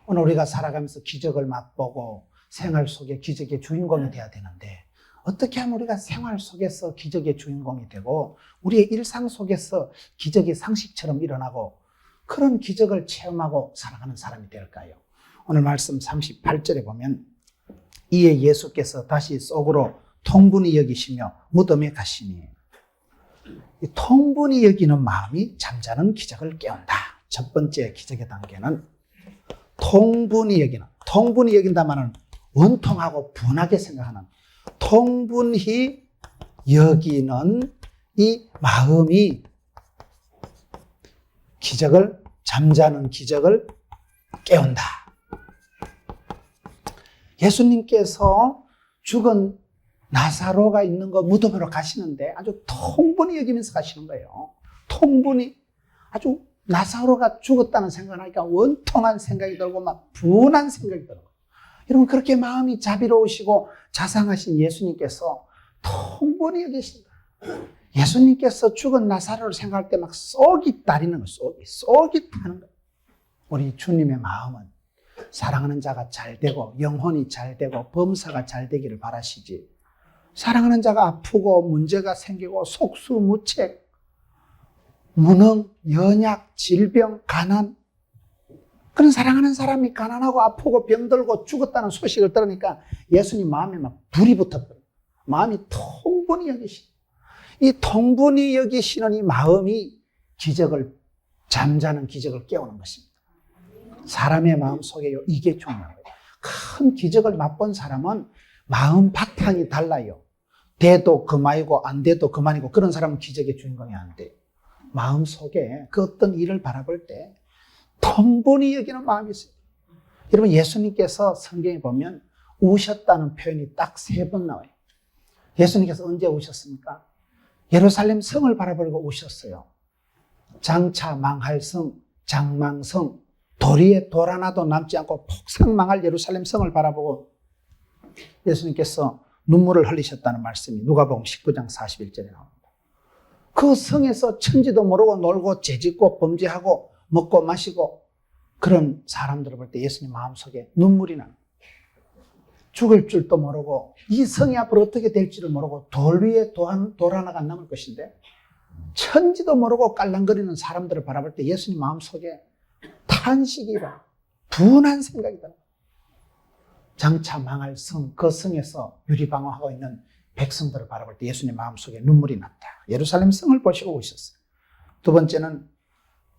오늘 우리가 살아가면서 기적을 맛보고 생활 속에 기적의 주인공이 돼야 되는데, 어떻게 하면 우리가 생활 속에서 기적의 주인공이 되고 우리의 일상 속에서 기적이 상식처럼 일어나고 그런 기적을 체험하고 살아가는 사람이 될까요? 오늘 말씀 38절에 보면, 이에 예수께서 다시 속으로 통분히 여기시며 무덤에 가시니, 이 통분히 여기는 마음이 잠자는 기적을 깨운다. 첫 번째 기적의 단계는 통분히 여기는, 통분히 여긴다 말은 원통하고 분하게 생각하는, 통분히 여기는 이 마음이 기적을, 잠자는 기적을 깨운다. 예수님께서 죽은 나사로가 있는 거 무덤으로 가시는데 아주 통분히 여기면서 가시는 거예요. 통분히, 아주 나사로가 죽었다는 생각을 하니까 원통한 생각이 들고 막 분한 생각이 들고, 여러분 그렇게 마음이 자비로우시고 자상하신 예수님께서 통분히 여기신다. 예수님께서 죽은 나사로를 생각할 때 막 쏙이 따리는 거예요. 쏙이 타는 거예요. 우리 주님의 마음은 사랑하는 자가 잘 되고 영혼이 잘 되고 범사가 잘 되기를 바라시지, 사랑하는 자가 아프고 문제가 생기고 속수무책, 무능, 연약, 질병, 가난, 그런 사랑하는 사람이 가난하고 아프고 병들고 죽었다는 소식을 들으니까 예수님 마음에 막 불이 붙었거든요. 마음이 통분히 여기시는, 이 통분히 여기시는 이 마음이 기적을, 잠자는 기적을 깨우는 것입니다. 사람의 마음 속에 이게 중요한 거예요. 큰 기적을 맛본 사람은 마음 바탕이 달라요. 돼도 그만이고 안 돼도 그만이고, 그런 사람은 기적의 주인공이 안 돼요. 마음 속에 그 어떤 일을 바라볼 때 통분히 여기는 마음이 있어요. 여러분 예수님께서 성경에 보면 우셨다는 표현이 딱 3번 나와요. 예수님께서 언제 우셨습니까? 예루살렘 성을 바라보고 우셨어요. 장차 망할 성, 장망성, 도리에 돌 하나도 남지 않고 폭삭망할 예루살렘 성을 바라보고 예수님께서 눈물을 흘리셨다는 말씀이 누가복음 19장 41절에 나옵니다. 그 성에서 천지도 모르고 놀고 죄짓고 범죄하고 먹고 마시고 그런 사람들을 볼 때 예수님 마음속에 눈물이 나는, 죽을 줄도 모르고 이 성이 앞으로 어떻게 될지를 모르고 돌 위에 돌 하나가 안 남을 것인데 천지도 모르고 깔랑거리는 사람들을 바라볼 때 예수님 마음속에 탄식이라 분한 생각이다. 장차 망할 성, 그 성에서 유리방어하고 있는 백성들을 바라볼 때 예수님 마음속에 눈물이 났다. 예루살렘 성을 보시고 오셨어요. 두 번째는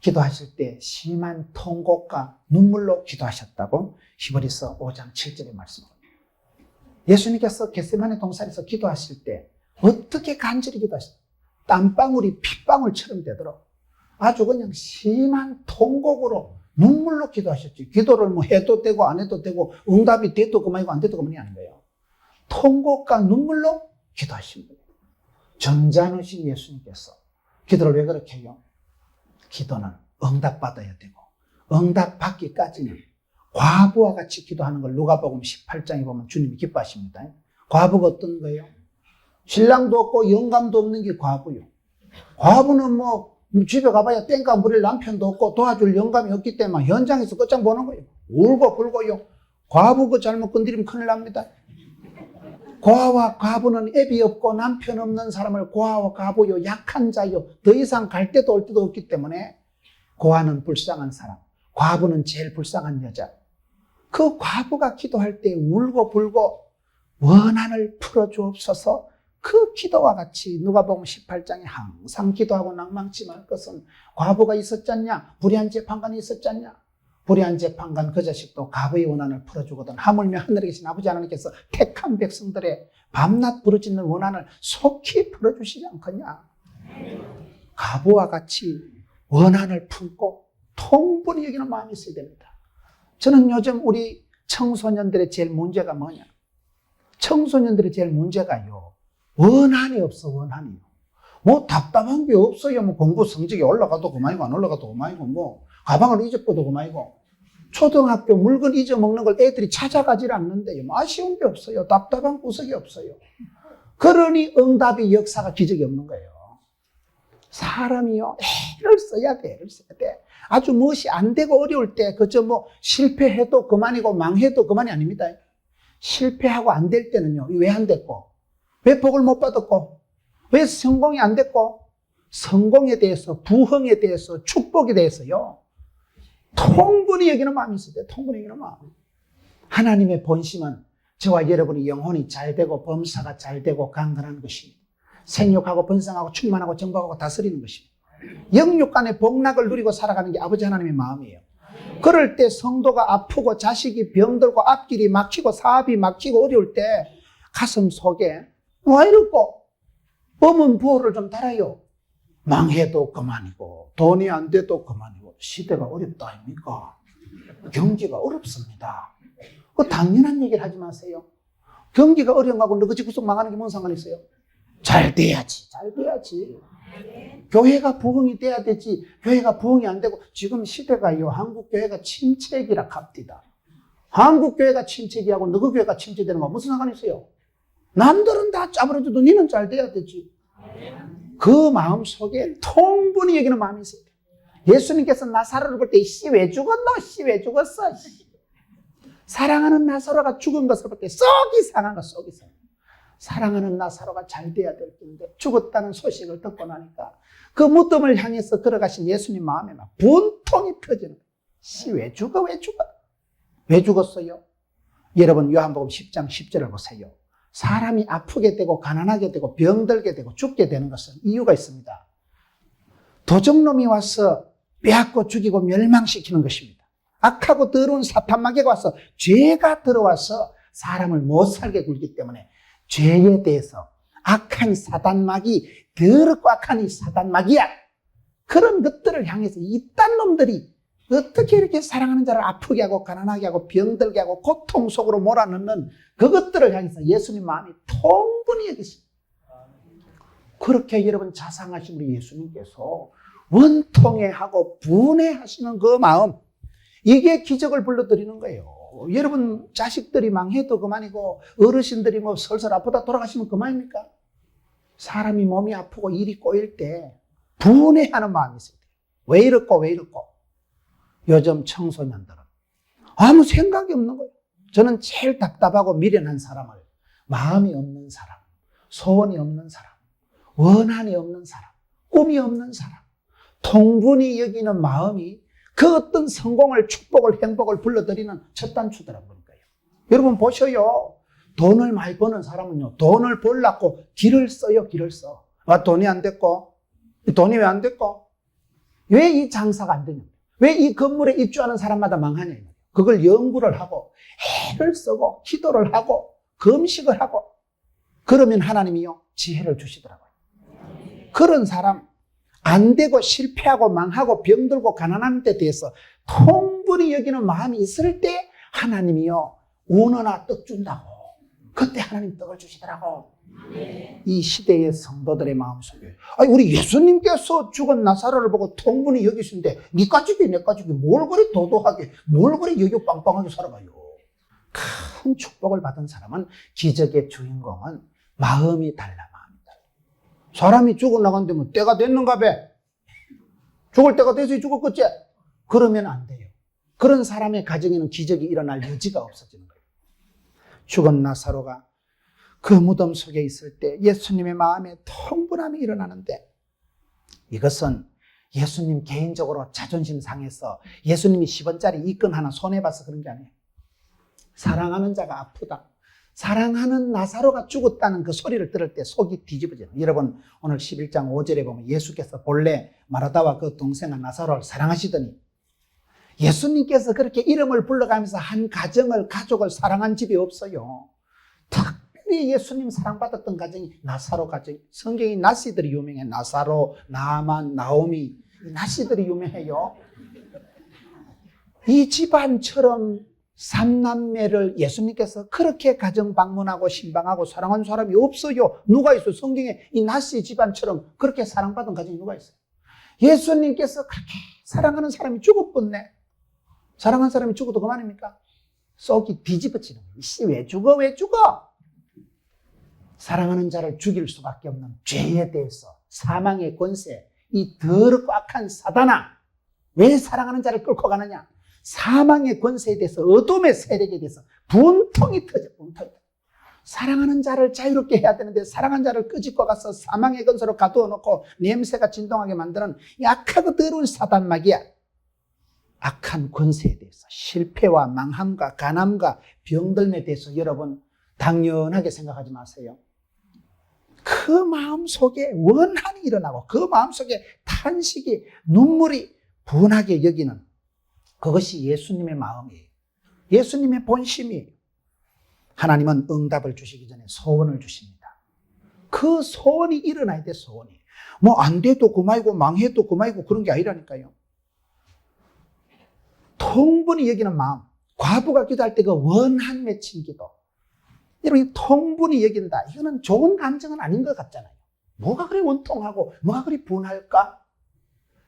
기도하실 때 심한 통곡과 눈물로 기도하셨다고 히브리서 5장 7절에 말씀합니다. 예수님께서 겟세마네 동산에서 기도하실 때 어떻게 간절히 기도하셨어요? 땀방울이 핏방울처럼 되도록 아주 그냥 심한 통곡으로 눈물로 기도하셨지. 기도를 뭐 해도 되고 안 해도 되고 응답이 돼도 그만이고 안 돼도 그만이 아닌 거예요. 통곡과 눈물로 기도하신 거예요. 점잖으신 예수님께서 기도를 왜 그렇게 해요? 기도는 응답받아야 되고 응답받기까지는 과부와 같이 기도하는 걸 누가복음 18장에 보면 주님이 기뻐하십니다. 과부가 어떤 거예요? 신랑도 없고 영감도 없는 게 과부요. 과부는 뭐 집에 가봐야 땡깡 부릴 남편도 없고 도와줄 영감이 없기 때문에 현장에서 끝장 보는 거예요. 울고 불고요. 과부 그 잘못 건드리면 큰일 납니다. 고아와 과부는 애비 없고 남편 없는 사람을 고아와 과부요, 약한 자요, 더 이상 갈 데도 올 데도 없기 때문에 고아는 불쌍한 사람, 과부는 제일 불쌍한 여자. 그 과부가 기도할 때 울고 불고 원한을 풀어주옵소서, 그 기도와 같이 누가복음 18장에 항상 기도하고 낭망치 말 것은 과부가 있었잖냐, 불의한 재판관이 있었잖냐. 불의한 재판관 그 자식도 과부의 원한을 풀어주거든. 하물며 하늘에 계신 아버지 하나님께서 택한 백성들의 밤낮 부르짖는 원한을 속히 풀어주시지 않겠냐. 과부와 같이 원한을 품고 통분히 여기는 마음이 있어야 됩니다. 저는 요즘 우리 청소년들의 제일 문제가 뭐냐? 청소년들의 제일 문제가요, 원한이 없어. 원한이요. 뭐 답답한 게 없어요. 뭐 공부 성적이 올라가도 그만이고 안 올라가도 그만이고 뭐 가방을 잊어버려도 그만이고, 초등학교 물건 잊어먹는 걸 애들이 찾아가질 않는데요. 뭐 아쉬운 게 없어요. 답답한 구석이 없어요. 그러니 응답의 역사가 기적이 없는 거예요. 사람이요, 애를 써야 돼, 애를 써야 돼. 아주 무엇이 안 되고 어려울 때, 그저 뭐, 실패해도 그만이고 망해도 그만이 아닙니다. 실패하고 안 될 때는요, 왜 안 됐고? 왜 복을 못 받았고? 왜 성공이 안 됐고? 성공에 대해서, 부흥에 대해서, 축복에 대해서요, 통분히 여기는 마음이 있어야 돼, 통분히 여기는 마음. 하나님의 본심은 저와 여러분이 영혼이 잘 되고, 범사가 잘 되고, 강건한 것입니다. 생육하고 번성하고 충만하고 정복하고 다스리는 것입니다. 영육 간의 복락을 누리고 살아가는 게 아버지 하나님의 마음이에요. 그럴 때 성도가 아프고 자식이 병들고 앞길이 막히고 사업이 막히고 어려울 때 가슴 속에 와 이렇고 범은 부호를 좀 달아요. 망해도 그만이고 돈이 안 돼도 그만이고 시대가 어렵다 아닙니까? 경기가 어렵습니다. 그 당연한 얘기를 하지 마세요. 경기가 어려운 거하고 너그지 구석 망하는 게 뭔 상관이 있어요? 잘 돼야지, 잘 돼야지. 교회가 부흥이 돼야 되지. 교회가 부흥이 안 되고 지금 시대가요, 한국 교회가 침체기라 합디다. 한국 교회가 침체기하고 너그 교회가 침체되는 거 무슨 상관이 있어요? 남들은 다 짜부러져도 니는 잘 돼야 되지. 그 마음 속에 통분히 여기는 마음이 있어요. 예수님께서 나사로를 볼 때 씨 왜 죽었노? 씨 왜 죽었어? 사랑하는 나사로가 죽은 것을 볼 때 썩이 상한 거, 썩이 상한 거. 사랑하는 나사로가 잘 돼야 될 텐데 죽었다는 소식을 듣고 나니까 그 무덤을 향해서 걸어가신 예수님 마음에 막 분통이 터지는 거예요. 씨 왜 죽어? 왜 죽어? 왜 죽었어요? 여러분 요한복음 10장 10절을 보세요. 사람이 아프게 되고 가난하게 되고 병들게 되고 죽게 되는 것은 이유가 있습니다. 도적놈이 와서 빼앗고 죽이고 멸망시키는 것입니다. 악하고 더러운 사탄마귀가 와서 죄가 들어와서 사람을 못 살게 굴기 때문에 죄에 대해서 악한 사단마귀, 더럽고 악한 이 사단마귀야. 그런 것들을 향해서 이딴 놈들이 어떻게 이렇게 사랑하는 자를 아프게 하고 가난하게 하고 병들게 하고 고통 속으로 몰아넣는 그것들을 향해서 예수님 마음이 통분히 여기십니다. 그렇게 여러분 자상하신 우리 예수님께서 원통해하고 분해하시는 그 마음, 이게 기적을 불러드리는 거예요. 여러분 자식들이 망해도 그만이고 어르신들이 뭐 설설 아프다 돌아가시면 그만입니까? 사람이 몸이 아프고 일이 꼬일 때 분해하는 마음이 있어야 돼요. 왜 이렇고 왜 이렇고. 요즘 청소년들은 아무 생각이 없는 거예요. 저는 제일 답답하고 미련한 사람을, 마음이 없는 사람, 소원이 없는 사람, 원한이 없는 사람, 꿈이 없는 사람, 통분히 여기는 마음이 그 어떤 성공을, 축복을, 행복을 불러들이는 첫 단추더라는 거예요. 여러분 보셔요. 돈을 많이 버는 사람은요, 돈을 벌려고 길을 써요, 길을 써. 아, 돈이 안 됐고, 돈이 왜 안 됐고, 왜 이 장사가 안 되냐, 왜 이 건물에 입주하는 사람마다 망하냐, 그걸 연구를 하고, 애를 쓰고, 기도를 하고, 금식을 하고, 그러면 하나님이요, 지혜를 주시더라고요. 그런 사람, 안 되고 실패하고 망하고 병들고 가난한 데 대해서 통분히 여기는 마음이 있을 때 하나님이요 원어나 떡 준다고. 그때 하나님 떡을 주시더라고. 이 시대의 성도들의 마음속에 아니 우리 예수님께서 죽은 나사로를 보고 통분히 여기신데 니 가족이 내 가족이 뭘 그리 도도하게 뭘 그리 여유 빵빵하게 살아가요. 큰 축복을 받은 사람은 기적의 주인공은 마음이 달라. 사람이 죽어나간데 뭐 때가 됐는가 봐. 죽을 때가 돼서 죽었겠지? 그러면 안 돼요. 그런 사람의 가정에는 기적이 일어날 여지가 없어지는 거예요. 죽은 나사로가 그 무덤 속에 있을 때 예수님의 마음에 통분함이 일어나는데 이것은 예수님 개인적으로 자존심 상해서 예수님이 10원짜리 이건 하나 손해봐서 그런 게 아니에요. 사랑하는 자가 아프다. 사랑하는 나사로가 죽었다는 그 소리를 들을 때 속이 뒤집어져요. 여러분 오늘 11장 5절에 보면 예수께서 본래 마르다와 그 동생은 나사로를 사랑하시더니 예수님께서 그렇게 이름을 불러가면서 한 가족을 사랑한 집이 없어요. 특별히 예수님 사랑받았던 가정이 나사로 가정. 성경이 나씨들이 유명해. 나사로, 나만, 나오미 나씨들이 유명해요. 이 집안처럼 삼남매를 예수님께서 그렇게 가정 방문하고 신방하고 사랑하는 사람이 없어요. 누가 있어요? 성경에 이 나씨 집안처럼 그렇게 사랑받은 가정이 누가 있어요? 예수님께서 그렇게 사랑하는 사람이 죽었겠네. 사랑하는 사람이 죽어도 그만입니까? 속이 뒤집어지는 거예요. 씨 왜 죽어? 왜 죽어? 사랑하는 자를 죽일 수밖에 없는 죄에 대해서 사망의 권세, 이 더럽고 악한 사단아, 왜 사랑하는 자를 끌고 가느냐? 사망의 권세에 대해서, 어둠의 세력에 대해서 분통이 터져. 사랑하는 자를 자유롭게 해야 되는데 사랑하는 자를 끄집고 가서 사망의 권세로 가두어 놓고 냄새가 진동하게 만드는 이 악하고 더러운 사단마귀야. 악한 권세에 대해서, 실패와 망함과 가난과 병들에 대해서 여러분 당연하게 생각하지 마세요. 그 마음속에 원한이 일어나고 그 마음속에 탄식이, 눈물이 분하게 여기는 그것이 예수님의 마음이에요. 예수님의 본심이에요. 하나님은 응답을 주시기 전에 소원을 주십니다. 그 소원이 일어나야 돼, 소원이. 뭐 안 돼도 그만이고 망해도 그만이고 그런 게 아니라니까요. 통분히 여기는 마음. 과부가 기도할 때 그 원한 맺힌 기도. 여러분, 통분히 여긴다. 이거는 좋은 감정은 아닌 것 같잖아요. 뭐가 그리 원통하고 뭐가 그리 분할까?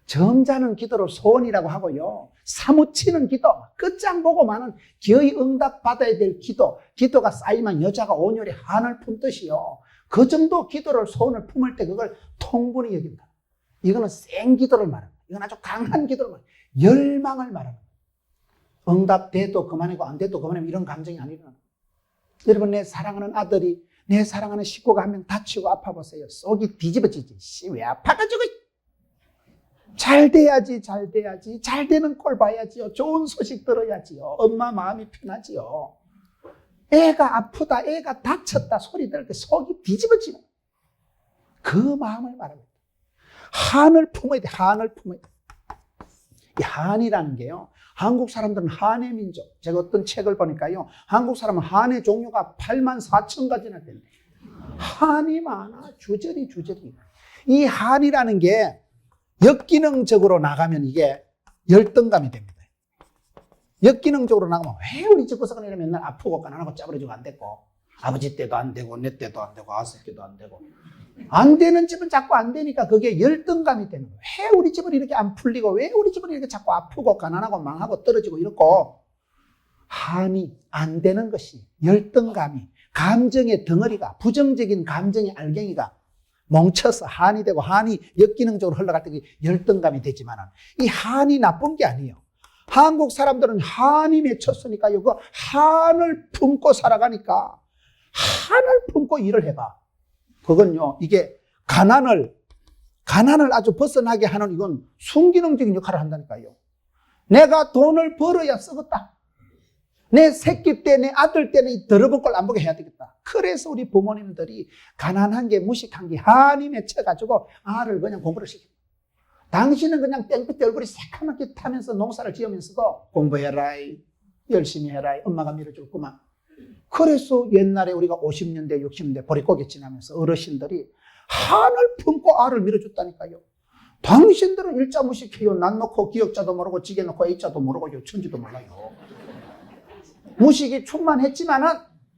점잖은 기도를 소원이라고 하고요. 사무치는 기도, 끝장 보고만은 기어이 응답받아야 될 기도, 기도가 쌓이면 여자가 온열에 한을 품듯이요. 그 정도 기도를, 소원을 품을 때 그걸 통분히 여긴다. 이거는 센 기도를 말합니다. 이건 아주 강한 기도를 말합니다. 열망을 말합니다. 응답돼도 그만이고 안 돼도 그만이고 이런 감정이 아니라, 여러분, 내 사랑하는 아들이, 내 사랑하는 식구가 한 명 다치고 아파 보세요. 속이 뒤집어지지. 왜 아파가지고. 잘 돼야지, 잘 돼야지. 잘 되는 꼴 봐야지요. 좋은 소식 들어야지요. 엄마 마음이 편하지요. 애가 아프다, 애가 다쳤다 소리 들을 때 속이 뒤집어지는 그 마음을 말합니다. 한을 품어야 돼, 한을 품어야 돼. 이 한이라는 게요, 한국 사람들은 한의 민족. 제가 어떤 책을 보니까요, 한국 사람은 한의 종류가 84,000가지나 된대. 한이 많아, 주저리. 이 한이라는 게 역기능적으로 나가면 이게 열등감이 됩니다. 역기능적으로 나가면 왜 우리 집 구석은 이러면 맨날 아프고 가난하고 짜부러지고 안 되고, 아버지 때도 안 되고 내 때도 안 되고 아버지 때도 안 되고, 안 되는 집은 자꾸 안 되니까 그게 열등감이 되는 거예요. 왜 우리 집은 이렇게 안 풀리고, 왜 우리 집은 이렇게 자꾸 아프고 가난하고 망하고 떨어지고 이렇고. 한이 안 되는 것이, 열등감이, 감정의 덩어리가, 부정적인 감정의 알갱이가 뭉쳐서 한이 되고, 한이 역기능적으로 흘러갈 때 열등감이 되지만, 이 한이 나쁜 게 아니에요. 한국 사람들은 한이 맺혔으니까요, 그 한을 품고 살아가니까, 한을 품고 일을 해봐. 그건요, 이게 가난을 아주 벗어나게 하는, 이건 순기능적인 역할을 한다니까요. 내가 돈을 벌어야 쓰겠다. 내 새끼 때, 내 아들 때는 이 더러운 걸 안 보게 해야 되겠다. 그래서 우리 부모님들이 가난한 게, 무식한 게 한이 맺혀가지고 아를 그냥 공부를 시킵니다. 당신은 그냥 땡볕에 얼굴이 새카맣게 타면서 농사를 지으면서도 공부해라, 열심히 해라, 엄마가 밀어줄 거만. 그래서 옛날에 우리가 50년대, 60년대 보릿고개 지나면서 어르신들이 한을 품고 알을 밀어줬다니까요. 당신들은 일자 무식해요. 난 놓고 기역자도 모르고 지게 놓고 A자도 모르고 요천지도 몰라요. 무식이 충만했지만은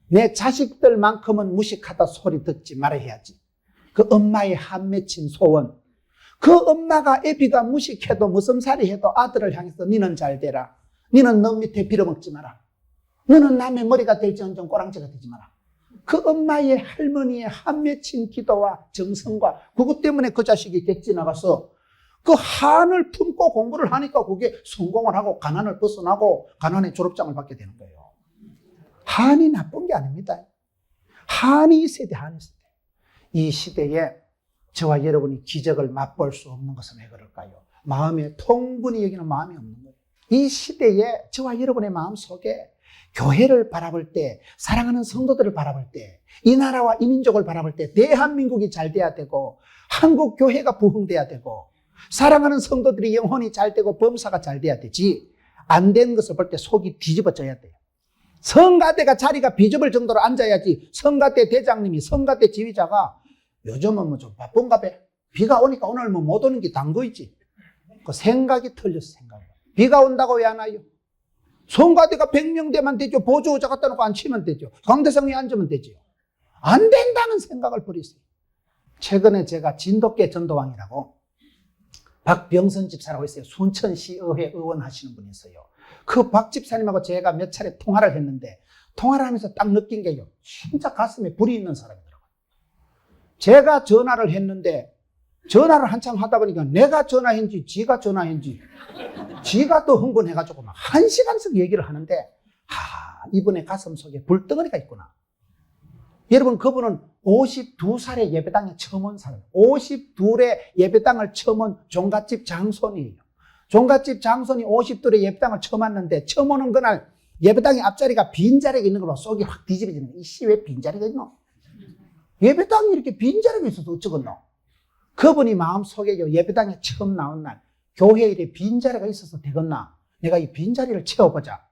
내 자식들만큼은 무식하다 소리 듣지 말아야지. 그 엄마의 한 맺힌 소원. 그 엄마가 애비가 무식해도 무섬살이 해도 아들을 향해서 니는 잘 되라. 니는 너 밑에 빌어먹지 마라. 너는 남의 머리가 될지언정 꼬랑지가 되지 마라. 그 엄마의, 할머니의 한 맺힌 기도와 정성과 그것 때문에 그 자식이 객지 나가서 그 한을 품고 공부를 하니까 그게 성공을 하고 가난을 벗어나고 가난의 졸업장을 받게 되는 거예요. 한이 나쁜 게 아닙니다. 한이 있어야 돼, 한이 있어야 돼. 이 시대에 저와 여러분이 기적을 맛볼 수 없는 것은 왜 그럴까요? 마음에 통분히 여기는 마음이 없는 거예요. 이 시대에 저와 여러분의 마음 속에 교회를 바라볼 때, 사랑하는 성도들을 바라볼 때, 이 나라와 이 민족을 바라볼 때 대한민국이 잘 돼야 되고, 한국 교회가 부흥돼야 되고, 사랑하는 성도들이 영혼이 잘 되고 범사가 잘 돼야 되지, 안 된 것을 볼 때 속이 뒤집어져야 돼요. 성가대가 자리가 비좁을 정도로 앉아야지. 성가대 대장님이, 성가대 지휘자가 요즘은 뭐 좀 바쁜가 봐. 비가 오니까 오늘 뭐 못 오는 게 단거이지. 그 생각이 틀렸어, 생각이. 비가 온다고 왜 안 와요? 성가대가 100명대만 되죠. 보조자 갖다 놓고 앉히면 되죠. 강대상에 앉으면 되죠. 안 된다는 생각을 버리세요. 최근에 제가 진돗개 전도왕이라고 박병선 집사라고 있어요. 순천시의회 의원 하시는 분이 있어요. 그 박 집사님하고 제가 몇 차례 통화를 했는데, 통화를 하면서 딱 느낀 게요, 진짜 가슴에 불이 있는 사람이더라고요. 제가 전화를 했는데 전화를 한참 하다 보니까 내가 전화했는지 지가 전화했는지 지가 또 흥분해가지고 막 1시간씩 얘기를 하는데 이분의 가슴 속에 불덩어리가 있구나. 여러분, 그분은 52살에 예배당에 처음 온 사람, 52에 예배당을 처음 온 종갓집 장손이에요. 종갓집 장손이 52에 예배당을 처음 왔는데 처음 오는 그날 예배당의 앞자리가 빈자리가 있는 걸로 속이 확 뒤집어지는 거예요. 이씨, 왜 빈자리가 있노? 예배당이 이렇게 빈자리가 있어서 어쩌겠노? 그분이 마음속에 예배당에 처음 나온 날 교회에 이렇게 빈자리가 있어서 되겠나? 내가 이 빈자리를 채워보자.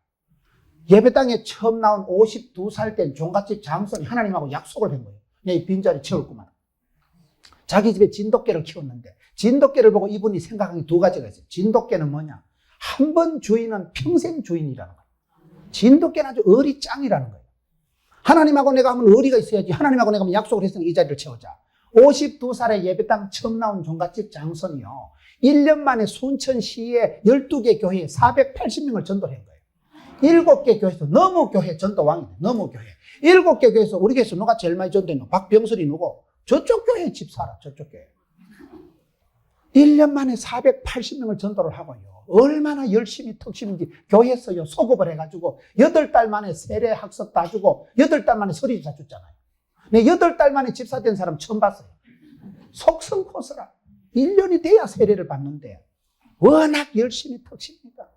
예배당에 처음 나온 52살 된 종갓집 장손이 하나님하고 약속을 한 거예요. 내 이 빈자리 채울구만. 자기 집에 진돗개를 키웠는데 진돗개를 보고 이분이 생각한 게 두 가지가 있어요. 진돗개는 뭐냐? 한 번 주인은 평생 주인이라는 거예요. 진돗개는 아주 어리짱이라는 거예요. 하나님하고 내가 하면 의리가 있어야지. 하나님하고 내가 하면 약속을 했으니 이 자리를 채우자. 52살에 예배당 처음 나온 종갓집 장손이요. 1년 만에 순천시에 12개 교회에 480명을 전도를 한 거예요. 7개 교회에서 너무 교회 전도왕이네. 너무 교회. 7개 교회에서 우리 교회에서 누가 제일 많이 전도했노? 박병설이 누구? 저쪽 교회에 집 살아. 저쪽 교회. 1년 만에 480명을 전도를 하고요. 얼마나 열심히 턱심인지 교회에서요 소급을 해가지고 8달 만에 세례 학습 다 주고 8달 만에 서리집사 줬잖아요. 내 8달 만에 집사 된 사람 처음 봤어요. 속성 코스라. 1년이 돼야 세례를 받는데 워낙 열심히 턱십니다.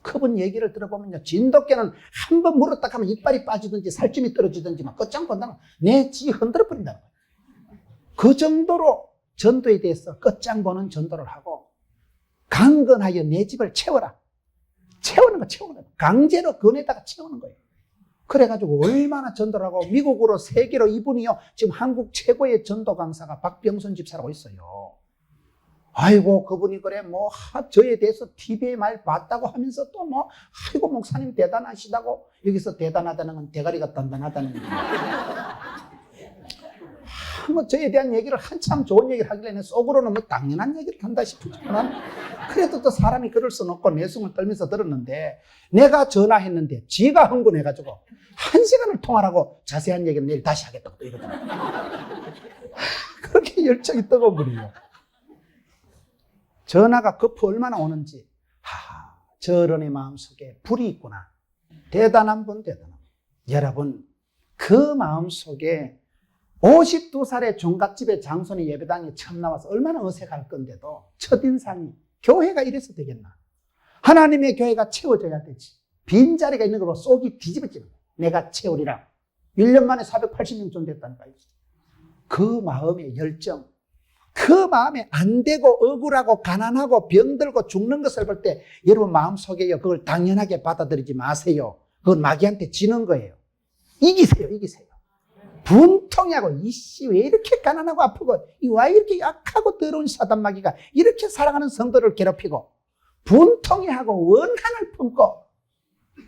그분 얘기를 들어보면요. 진돗개는 한 번 물었다 하면 이빨이 빠지든지 살점이 떨어지든지 막 끝장본다는 내 지 흔들어 버린다는 거예요. 그 정도로 전도에 대해서 끝장보는 전도를 하고 강건하여 내 집을 채워라. 채우는 거 채우는 거. 강제로 건에다가 채우는 거예요. 그래가지고 얼마나 전도를 하고 미국으로 세계로 이분이요. 지금 한국 최고의 전도 강사가 박병선 집사라고 있어요. 아이고 그분이 그래 뭐 저에 대해서 TV에 말 봤다고 하면서 또 뭐 아이고 목사님 대단하시다고. 여기서 대단하다는 건 대가리가 단단하다는 거예요. 뭐 저에 대한 얘기를 한참 좋은 얘기를 하길래 속으로는 뭐 당연한 얘기를 한다 싶지만 그래도 또 사람이 그럴 수는 없고 내숭을 떨면서 들었는데 내가 전화했는데 지가 흥분해가지고 1시간을 통화하고 자세한 얘기는 내일 다시 하겠다고 또 이러더라고요. 그렇게 열정이 뜨거워버려요. 전화가 급히 얼마나 오는지 저런의 마음속에 불이 있구나. 대단한 분 대단한 분. 여러분 그 마음속에 52살의 종갓집의 장손이 예배당에 처음 나와서 얼마나 어색할 건데도 첫인상이 교회가 이래서 되겠나. 하나님의 교회가 채워져야 되지. 빈자리가 있는 걸로 속이 뒤집어지는 거야. 내가 채우리라. 1년 만에 480명 전도했다니까요. 그 마음의 열정, 그 마음에 안 되고 억울하고 가난하고 병들고 죽는 것을 볼 때 여러분 마음속에요. 그걸 당연하게 받아들이지 마세요. 그건 마귀한테 지는 거예요. 이기세요. 이기세요. 분통하고 이씨 왜 이렇게 가난하고 아프고 왜 이렇게 약하고 더러운 사단마귀가 이렇게 사랑하는 성도를 괴롭히고 분통해하고 원한을 품고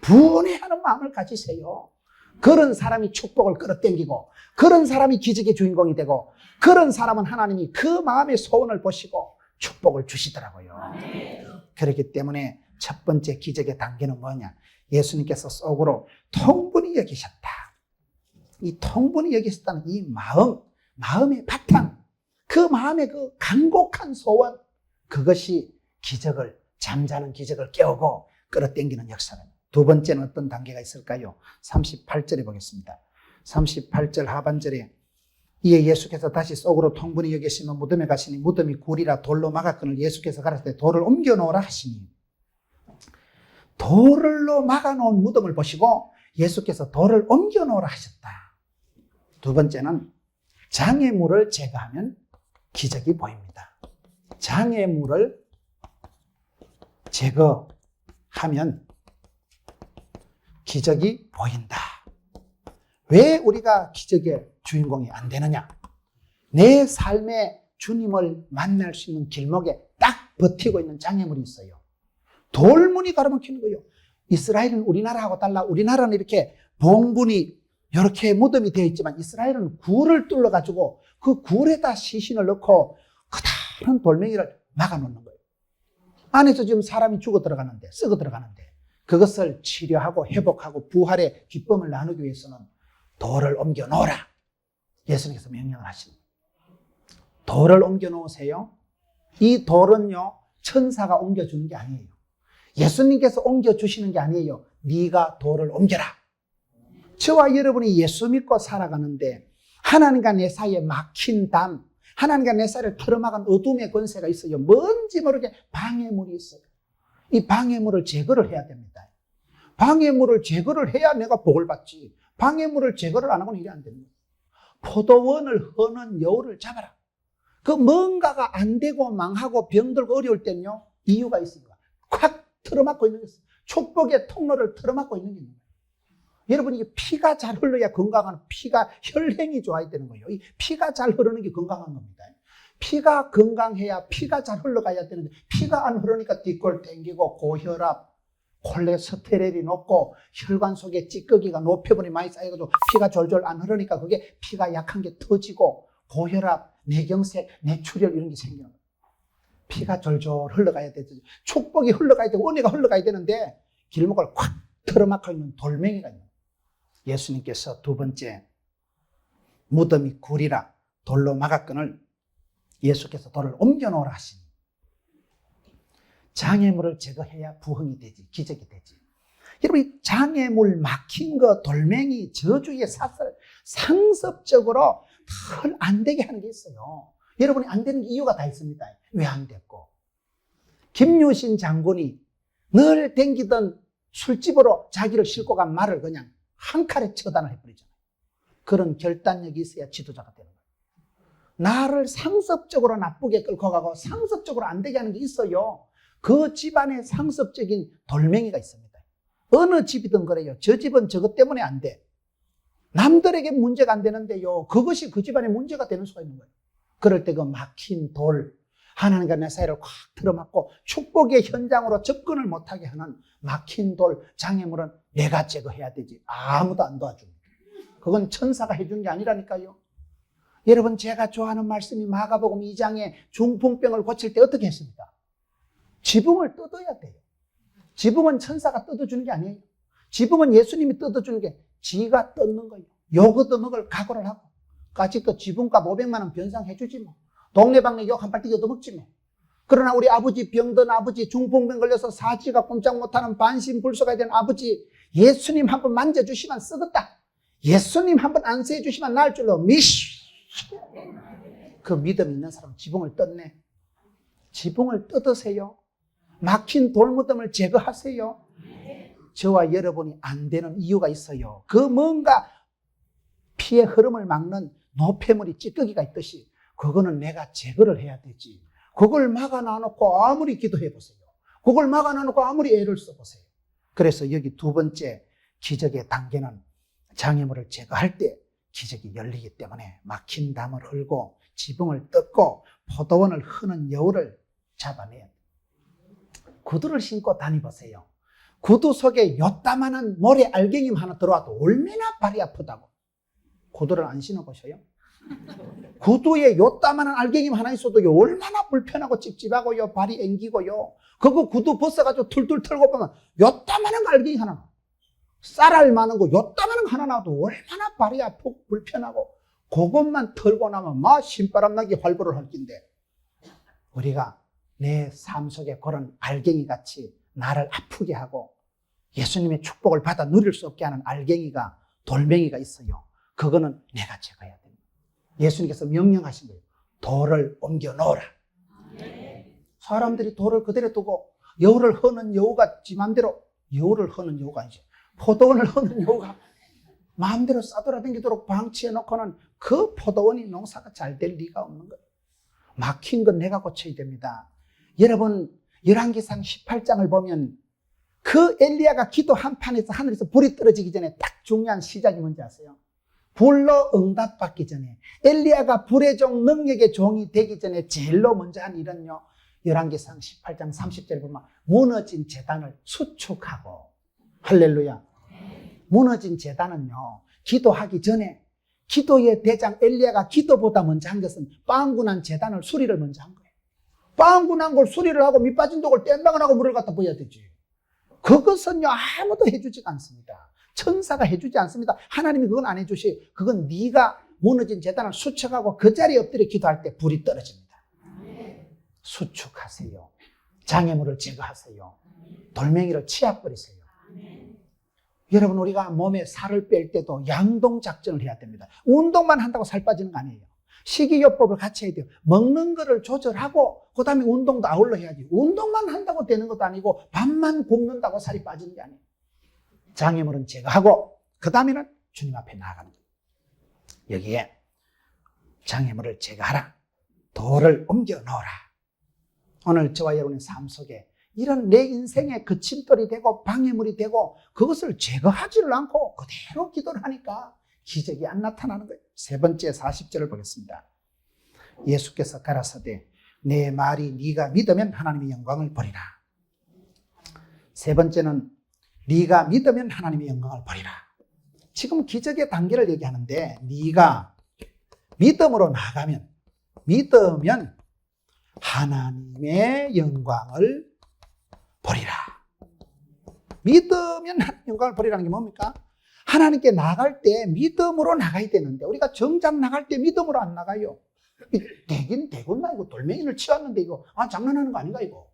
분해하는 마음을 가지세요. 그런 사람이 축복을 끌어당기고 그런 사람이 기적의 주인공이 되고 그런 사람은 하나님이 그 마음의 소원을 보시고 축복을 주시더라고요. 그렇기 때문에 첫 번째 기적의 단계는 뭐냐? 예수님께서 속으로 통분히 여기셨다. 이 통분히 여기셨다는 이 마음의 바탕, 그 마음의 그 간곡한 소원, 그것이 기적을, 잠자는 기적을 깨우고 끌어당기는 역사는. 두 번째는 어떤 단계가 있을까요? 38절에 보겠습니다. 38절 하반절에 이에 예수께서 다시 속으로 통분히 여기시며 무덤에 가시니 무덤이 굴이라 돌로 막았거늘 예수께서 가라사대 돌을 옮겨 놓으라 하시니 돌로 막아놓은 무덤을 보시고 예수께서 돌을 옮겨 놓으라 하셨다. 두 번째는 장애물을 제거하면 기적이 보입니다. 장애물을 제거하면 기적이 보인다. 왜 우리가 기적의 주인공이 안 되느냐? 내 삶에 주님을 만날 수 있는 길목에 딱 버티고 있는 장애물이 있어요. 돌문이 가로막히는 거예요. 이스라엘은 우리나라하고 달라. 우리나라는 이렇게 봉분이 이렇게 무덤이 되어 있지만 이스라엘은 굴을 뚫어가지고 그 굴에다 시신을 넣고 커다란 돌멩이를 막아놓는 거예요. 안에서 지금 사람이 죽어 들어가는데, 썩어 들어가는데 그것을 치료하고 회복하고 부활의 기쁨을 나누기 위해서는 돌을 옮겨 놓으라. 예수님께서 명령을 하십니다. 돌을 옮겨 놓으세요. 이 돌은요, 천사가 옮겨주는 게 아니에요. 예수님께서 옮겨주시는 게 아니에요. 네가 돌을 옮겨라. 저와 여러분이 예수 믿고 살아가는데 하나님과 내 사이에 막힌 담, 하나님과 내 사이를 틀어막은 어둠의 권세가 있어요. 뭔지 모르게 방해물이 있어요. 이 방해물을 제거를 해야 됩니다. 방해물을 제거를 해야 내가 복을 받지. 방해물을 제거를 안 하고는 일이 안 됩니다. 포도원을 허는 여우를 잡아라. 그 뭔가가 안 되고 망하고 병들고 어려울 때는요, 이유가 있습니다. 콱 틀어막고 있는 게 있어요. 축복의 통로를 틀어막고 있는 게 있는 거예요. 여러분, 이게 피가 잘 흘러야 건강한, 피가 혈행이 좋아야 되는 거예요. 이 피가 잘 흐르는 게 건강한 겁니다. 피가 건강해야 피가 잘 흘러가야 되는데, 피가 안 흐르니까 뒷골 땡기고 고혈압, 콜레스테롤이 높고 혈관 속에 찌꺼기가 노폐물이 많이 쌓여가지고 피가 졸졸 안 흐르니까 그게 피가 약한 게 터지고 고혈압, 뇌경색, 뇌출혈 이런 게 생기는 거예요. 피가 졸졸 흘러가야 되죠. 축복이 흘러가야 되고 은혜가 흘러가야 되는데 길목을 콱 틀어막고 있는 돌멩이가 있는 거예요. 예수님께서 두 번째, 무덤이 굴이라 돌로 막았거늘 예수께서 돌을 옮겨놓으라 하시니, 장애물을 제거해야 부흥이 되지, 기적이 되지. 여러분, 이 장애물, 막힌 거, 돌멩이, 저주의 사슬, 상습적으로 덜 안 되게 하는 게 있어요. 여러분이 안 되는 이유가 다 있습니다. 왜 안 됐고? 김유신 장군이 늘 댕기던 술집으로 자기를 싣고 간 말을 그냥 한 칼에 처단을 해버리잖아요. 그런 결단력이 있어야 지도자가 되는 거예요. 나를 상습적으로 나쁘게 끌고 가고 상습적으로 안 되게 하는 게 있어요. 그 집안에 상습적인 돌멩이가 있습니다. 어느 집이든 그래요. 저 집은 저것 때문에 안 돼. 남들에게 문제가 안 되는데요, 그것이 그 집안에 문제가 되는 수가 있는 거예요. 그럴 때 그 막힌 돌, 하나님과 내 사이를 콱 틀어막고 축복의 현장으로 접근을 못하게 하는 막힌 돌, 장애물은 내가 제거해야 되지. 아무도 안 도와줍니다. 그건 천사가 해준 게 아니라니까요. 여러분, 제가 좋아하는 말씀이 마가복음 2장에 중풍병을 고칠 때 어떻게 했습니까? 지붕을 뜯어야 돼요. 지붕은 천사가 뜯어주는 게 아니에요. 지붕은 예수님이 뜯어주는 게 지가 뜯는 거예요. 요거 뜯먹을 각오를 하고. 아직도 지붕값 500만 원 변상해주지 뭐. 동네방네 욕 한 발띠 얻어먹지 뭐. 그러나 우리 아버지, 병든 아버지, 중풍병 걸려서 사지가 꼼짝 못하는 반신불수가 된 아버지, 예수님 한번 만져주시면 쓰겠다. 예수님 한번 안수해주시면 나을 줄로 미시. 그 믿음 있는 사람 지붕을 뜯네. 지붕을 뜯으세요. 막힌 돌무덤을 제거하세요. 저와 여러분이 안 되는 이유가 있어요. 그 뭔가 피의 흐름을 막는 노폐물이 찌꺼기가 있듯이 그거는 내가 제거를 해야 되지. 그걸 막아놔놓고 아무리 기도해보세요. 그걸 막아놔놓고 아무리 애를 써보세요. 그래서 여기 두 번째 기적의 단계는 장애물을 제거할 때 기적이 열리기 때문에 막힌 담을 흘고 지붕을 뜯고 포도원을 흐는 여우를 잡아내야 돼요. 구두를 신고 다니보세요. 구두 속에 요따만한 모래 알갱이 하나 들어와도 얼마나 발이 아프다고. 구두를 안 신어보셔요? 구두에 요따만한 알갱이 하나 있어도 얼마나 불편하고 찝찝하고요, 발이 앵기고요. 그거 구두 벗어가지고 툴툴 털고 보면 요따만한 알갱이 하나, 쌀알 많은 거 요따만한 거 하나 나와도 얼마나 발이 아프고 불편하고, 그것만 털고 나면 막 신바람 나게 활보를 할 낀데, 우리가 내 삶 속에 그런 알갱이 같이 나를 아프게 하고 예수님의 축복을 받아 누릴 수 없게 하는 알갱이가, 돌멩이가 있어요. 그거는 내가 제거해야 됩니다. 예수님께서 명령하신 거예요. 돌을 옮겨 놓으라. 사람들이 돌을 그대로 두고 여우를 허는 여우가 지 마음대로, 여우를 허는 여우가 아니죠. 포도원을 허는 여우가 마음대로 싸돌아다니도록 방치해 놓고는 그 포도원이 농사가 잘 될 리가 없는 거예요. 막힌 건 내가 고쳐야 됩니다. 여러분, 열왕기상 18장을 보면 그 엘리야가 기도 한 판에서 하늘에서 불이 떨어지기 전에 딱 중요한 시작이 뭔지 아세요? 불로 응답받기 전에, 엘리야가 불의 종, 능력의 종이 되기 전에 제일로 먼저 한 일은요, 열왕기상 18장 30절에 보면 무너진 제단을 수축하고, 할렐루야. 무너진 제단은요, 기도하기 전에 기도의 대장 엘리야가 기도보다 먼저 한 것은 빵군한 제단을 수리를 먼저 한 거예요. 빵군한 걸 수리를 하고 밑빠진 독을 뗀방을 하고 물을 갖다 부어야 되지. 그것은요, 아무도 해주지가 않습니다. 천사가 해주지 않습니다. 하나님이 그건 안 해주시. 그건 네가 무너진 제단을 수축하고 그 자리에 엎드려 기도할 때 불이 떨어집니다. 수축하세요. 장애물을 제거하세요. 돌멩이를 치워버리세요. 여러분, 우리가 몸에 살을 뺄 때도 양동작전을 해야 됩니다. 운동만 한다고 살 빠지는 거 아니에요. 식이요법을 같이 해야 돼요. 먹는 거를 조절하고 그 다음에 운동도 아울러 해야지. 운동만 한다고 되는 것도 아니고 밥만 굶는다고 살이 빠지는 게 아니에요. 장애물은 제거하고 그 다음에는 주님 앞에 나아가는 거예요. 여기에 장애물을 제거하라. 돌을 옮겨 넣어라. 오늘 저와 여러분의 삶 속에 이런 내 인생의 그침돌이 되고 방해물이 되고 그것을 제거하지를 않고 그대로 기도를 하니까 기적이 안 나타나는 거예요. 세 번째 40절을 보겠습니다. 예수께서 가라사대 내 말이 네가 믿으면 하나님의 영광을 보리라. 세 번째는 네가 믿으면 하나님의 영광을 보리라. 지금 기적의 단계를 얘기하는데 네가 믿음으로 나가면 믿으면 하나님의 영광을 보리라. 믿으면 하나님의 영광을 보리라는 게 뭡니까? 하나님께 나갈 때 믿음으로 나가야 되는데 우리가 정작 나갈 때 믿음으로 안 나가요. 되긴 되겠나 이거 돌멩이를 치웠는데 이거 장난하는 거 아닌가 이거.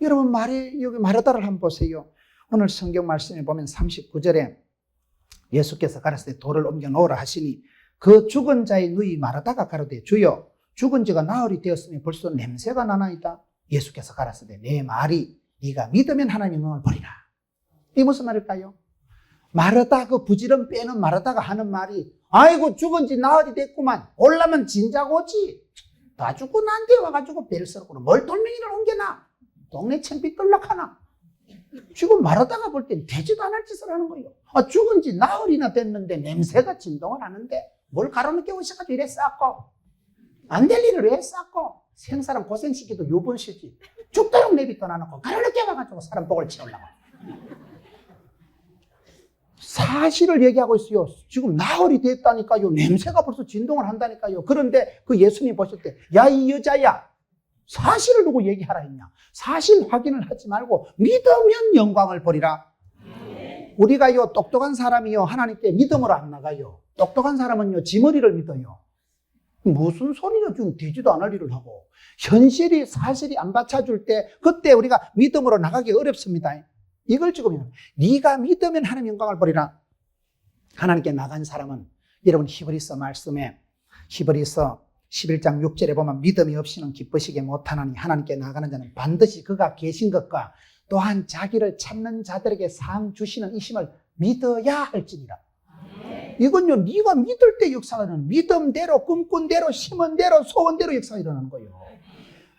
여러분 여기 마르다를 한번 보세요. 오늘 성경 말씀에 보면 39절에 예수께서 가라사대 돌을 옮겨 놓으라 하시니 그 죽은 자의 누이 마르다가 가로되 주여 죽은 지가 나흘이 되었으니 벌써 냄새가 나나이다. 예수께서 가라사대 내 말이 네가 믿으면 하나님의 영광을 보리라. 이게 무슨 말일까요? 마르다 그 부지런 빼는 마르다가 하는 말이 아이고 죽은 지 나흘이 됐구만. 올라면 진작 오지. 다 죽고 난 뒤에 와가지고 배를 썰고 뭘 돌멩이를 옮겨놔. 동네 천비 떨락하나. 지금 마르다가 볼 땐 되지도 않을 짓을 하는 거예요. 죽은 지 나흘이나 됐는데 냄새가 진동을 하는데 뭘 가로늦게 오셔가지고 이래 쌓고 안 될 일을 왜 쌓고 생사람 고생시키도 유분시지. 죽도록 내비떠 놔놓고 가로늦게 와가지고 사람 복을 채우려고. 사실을 얘기하고 있어요. 지금 나흘이 됐다니까요. 냄새가 벌써 진동을 한다니까요. 그런데 그 예수님 보실 때 야 이 여자야 사실을 두고 얘기하라 했냐. 사실 확인을 하지 말고 믿으면 영광을 보리라. 우리가요 똑똑한 사람이요 하나님께 믿음으로 안 나가요. 똑똑한 사람은요 지 머리를 믿어요. 무슨 소리냐 지금 되지도 않을 일을 하고 현실이 사실이 안 받쳐줄 때 그때 우리가 믿음으로 나가기 어렵습니다. 이걸 지금 네가 믿으면 하나님의 영광을 보리라. 하나님께 나간 사람은 여러분 히브리서 말씀에 히브리서 11장 6절에 보면 믿음이 없이는 기쁘시게 못하나니 하나님께 나가는 자는 반드시 그가 계신 것과 또한 자기를 찾는 자들에게 상 주시는 이심을 믿어야 할지니라. 이건요 네가 믿을 때 역사가 일어나는 믿음대로 꿈꾼 대로 심은 대로 소원 대로 역사가 일어나는 거예요.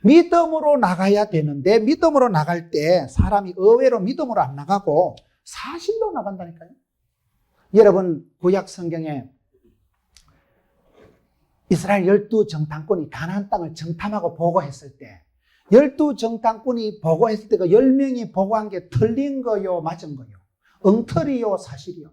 믿음으로 나가야 되는데 믿음으로 나갈 때 사람이 의외로 믿음으로 안 나가고 사실로 나간다니까요. 여러분 구약 성경에 이스라엘 12정탐꾼이 가나안 땅을 정탐하고 보고했을 때 12정탐꾼이 보고했을 때 그 10명이 보고한 게 틀린 거요 맞은 거요 엉터리요 사실이요?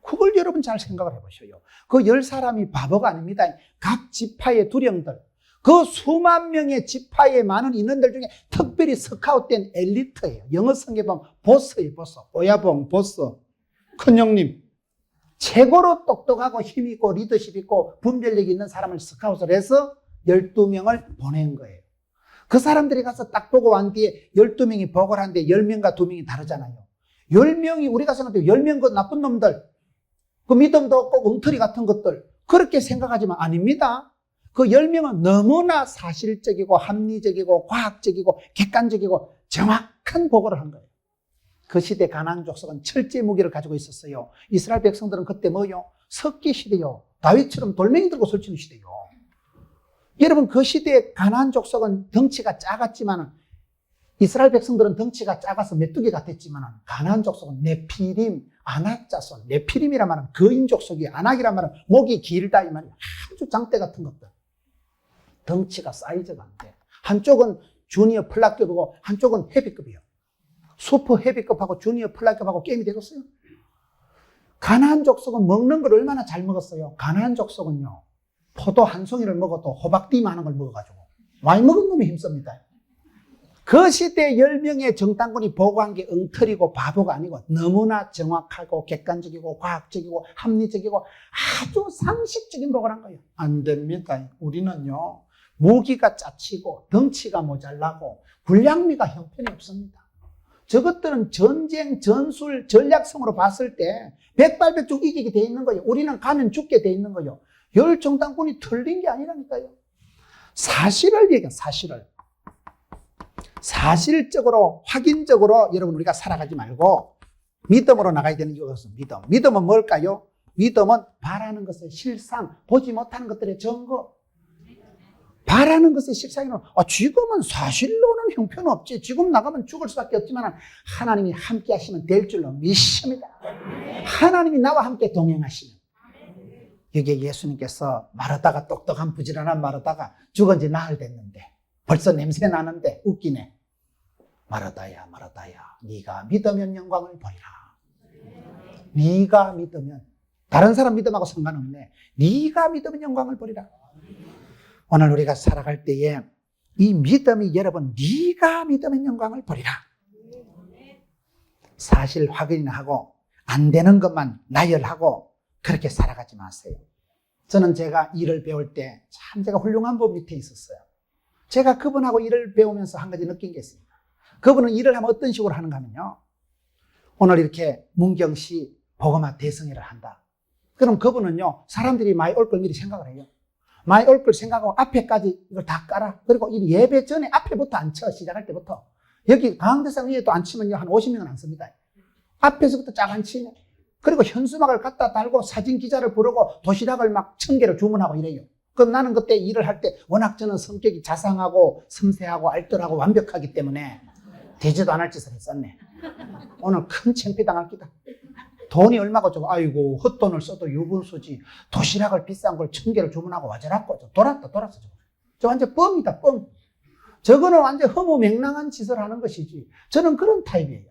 그걸 여러분 잘 생각을 해보셔요. 그 10사람이 바보가 아닙니다. 각 지파의 두령들 그 수만 명의 지파에 많은 인원들 중에 특별히 스카웃된 엘리트예요. 영어 성경에 보면 보스예요. 보스. 오야봉 보스. 큰형님. 최고로 똑똑하고 힘 있고 리더십 있고 분별력 있는 사람을 스카웃을 해서 12명을 보낸 거예요. 그 사람들이 가서 딱 보고 wan 뒤에 12명이 보고를 하는데 10명과 2명이 다르잖아요. 10명이 우리가 생각할 때 10명 그 나쁜 놈들 그 믿음도 없고 엉터리 같은 것들 그렇게 생각하지만 아닙니다. 그 10명은 너무나 사실적이고 합리적이고 과학적이고 객관적이고 정확한 보고를 한 거예요. 그 시대 가나안 족속은 철제 무기를 가지고 있었어요. 이스라엘 백성들은 그때 뭐요? 석기 시대요. 다윗처럼 돌멩이 들고 설치는 시대요. 여러분 그 시대에 가나안 족속은 덩치가 작았지만 이스라엘 백성들은 덩치가 작아서 메뚜기 같았지만 가나안 족속은 네피림, 아낙자손, 네피림이란 말은 거인 족속이 아낙이란 말은 목이 길다 이 말이에요. 아주 장대 같은 것들. 덩치가 사이즈가 안 돼. 한쪽은 주니어 플라급이고 한쪽은 헤비급이에요. 슈퍼 헤비급하고 주니어 플라급하고 게임이 되겠어요? 가나안 족속은 먹는 걸 얼마나 잘 먹었어요? 가나안 족속은요. 포도 한 송이를 먹어도 호박띠 많은 걸 먹어가지고 많이 먹은 놈이 힘씁니다. 그 시대 10명의 정당군이 보고한 게 엉터리고 바보가 아니고 너무나 정확하고 객관적이고 과학적이고 합리적이고 아주 상식적인 보고를 한 거예요. 안 됩니다. 우리는요, 무기가 짜치고 덩치가 모자라고 군량미가 형편이 없습니다. 저것들은 전쟁, 전술, 전략성으로 봤을 때 백발백중 이기게 돼 있는 거예요. 우리는 가면 죽게 돼 있는 거예요. 열정당군이 틀린 게 아니라니까요. 사실을 얘기해요. 사실을. 사실적으로 확인적으로 여러분 우리가 살아가지 말고 믿음으로 나가야 되는 이것은 믿음. 믿음은 뭘까요? 믿음은 바라는 것의 실상, 보지 못하는 것들의 증거. 바라는 것의 실상이는 지금은 사실로는 형편 없지. 지금 나가면 죽을 수밖에 없지만 하나님이 함께 하시면 될 줄로 믿습니다. 하나님이 나와 함께 동행하시면. 여기에 예수님께서 마르다가 똑똑한 부지런한 마르다가 죽은 지 나흘 됐는데 벌써 냄새 나는데 웃기네. 마르다야 마르다야 네가 믿으면 영광을 보리라. 네가 믿으면 다른 사람 믿음하고 상관없네. 네가 믿으면 영광을 보리라. 오늘 우리가 살아갈 때에 이 믿음이 여러분 네가 믿으면 영광을 보리라. 사실 확인이나 하고 안 되는 것만 나열하고 그렇게 살아가지 마세요. 저는 제가 일을 배울 때 참 제가 훌륭한 분 밑에 있었어요. 제가 그분하고 일을 배우면서 한 가지 느낀 게 있습니다. 그분은 일을 하면 어떤 식으로 하는가 하면요. 오늘 이렇게 문경시 보고마 대성회를 한다. 그럼 그분은요, 사람들이 많이 올 걸 미리 생각을 해요. 많이 올 걸 생각하고 앞에까지 이걸 다 깔아. 그리고 이 예배 전에 앞에부터 안 쳐. 시작할 때부터. 여기 강대상 위에도 안 치면요, 한 50명은 안 씁니다. 앞에서부터 쫙 안 치네. 그리고 현수막을 갖다 달고 사진 기자를 부르고 도시락을 막 1000개를 주문하고 이래요. 그럼 나는 그때 일을 할 때 워낙 저는 성격이 자상하고 섬세하고 알뜰하고 완벽하기 때문에 되지도 않을 짓을 했었네. 오늘 큰 창피 당할 기다. 돈이 얼마고 저거, 아이고, 헛돈을 써도 유분수지. 도시락을 비싼 걸 1000개를 주문하고 와저라고. 돌았어, 저거. 저 완전 뻥이다, 뻥. 저거는 완전 허무맹랑한 짓을 하는 것이지. 저는 그런 타입이에요.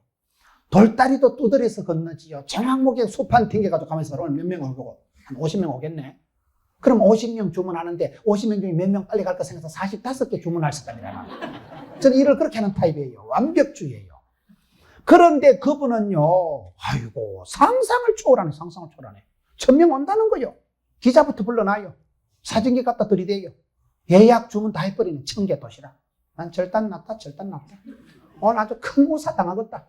돌다리도 두드려서 건너지요. 정확목에 소판 튕겨가지고 가면서 오늘 몇 명 오고, 한 50명 오겠네. 그럼 50명 주문하는데 50명 중에 몇 명 빨리 갈까 생각해서 45개 주문할 사람이라. 저는 일을 그렇게 하는 타입이에요. 완벽주의예요. 그런데 그분은요, 아이고, 상상을 초월하네. 1000명 온다는 거요. 기자부터 불러놔요. 사진기 갖다 들이대요. 예약 주문 다 해버리는 1000개 도시락. 난 절단 났다. 오늘 아주 큰 고사 당하겠다.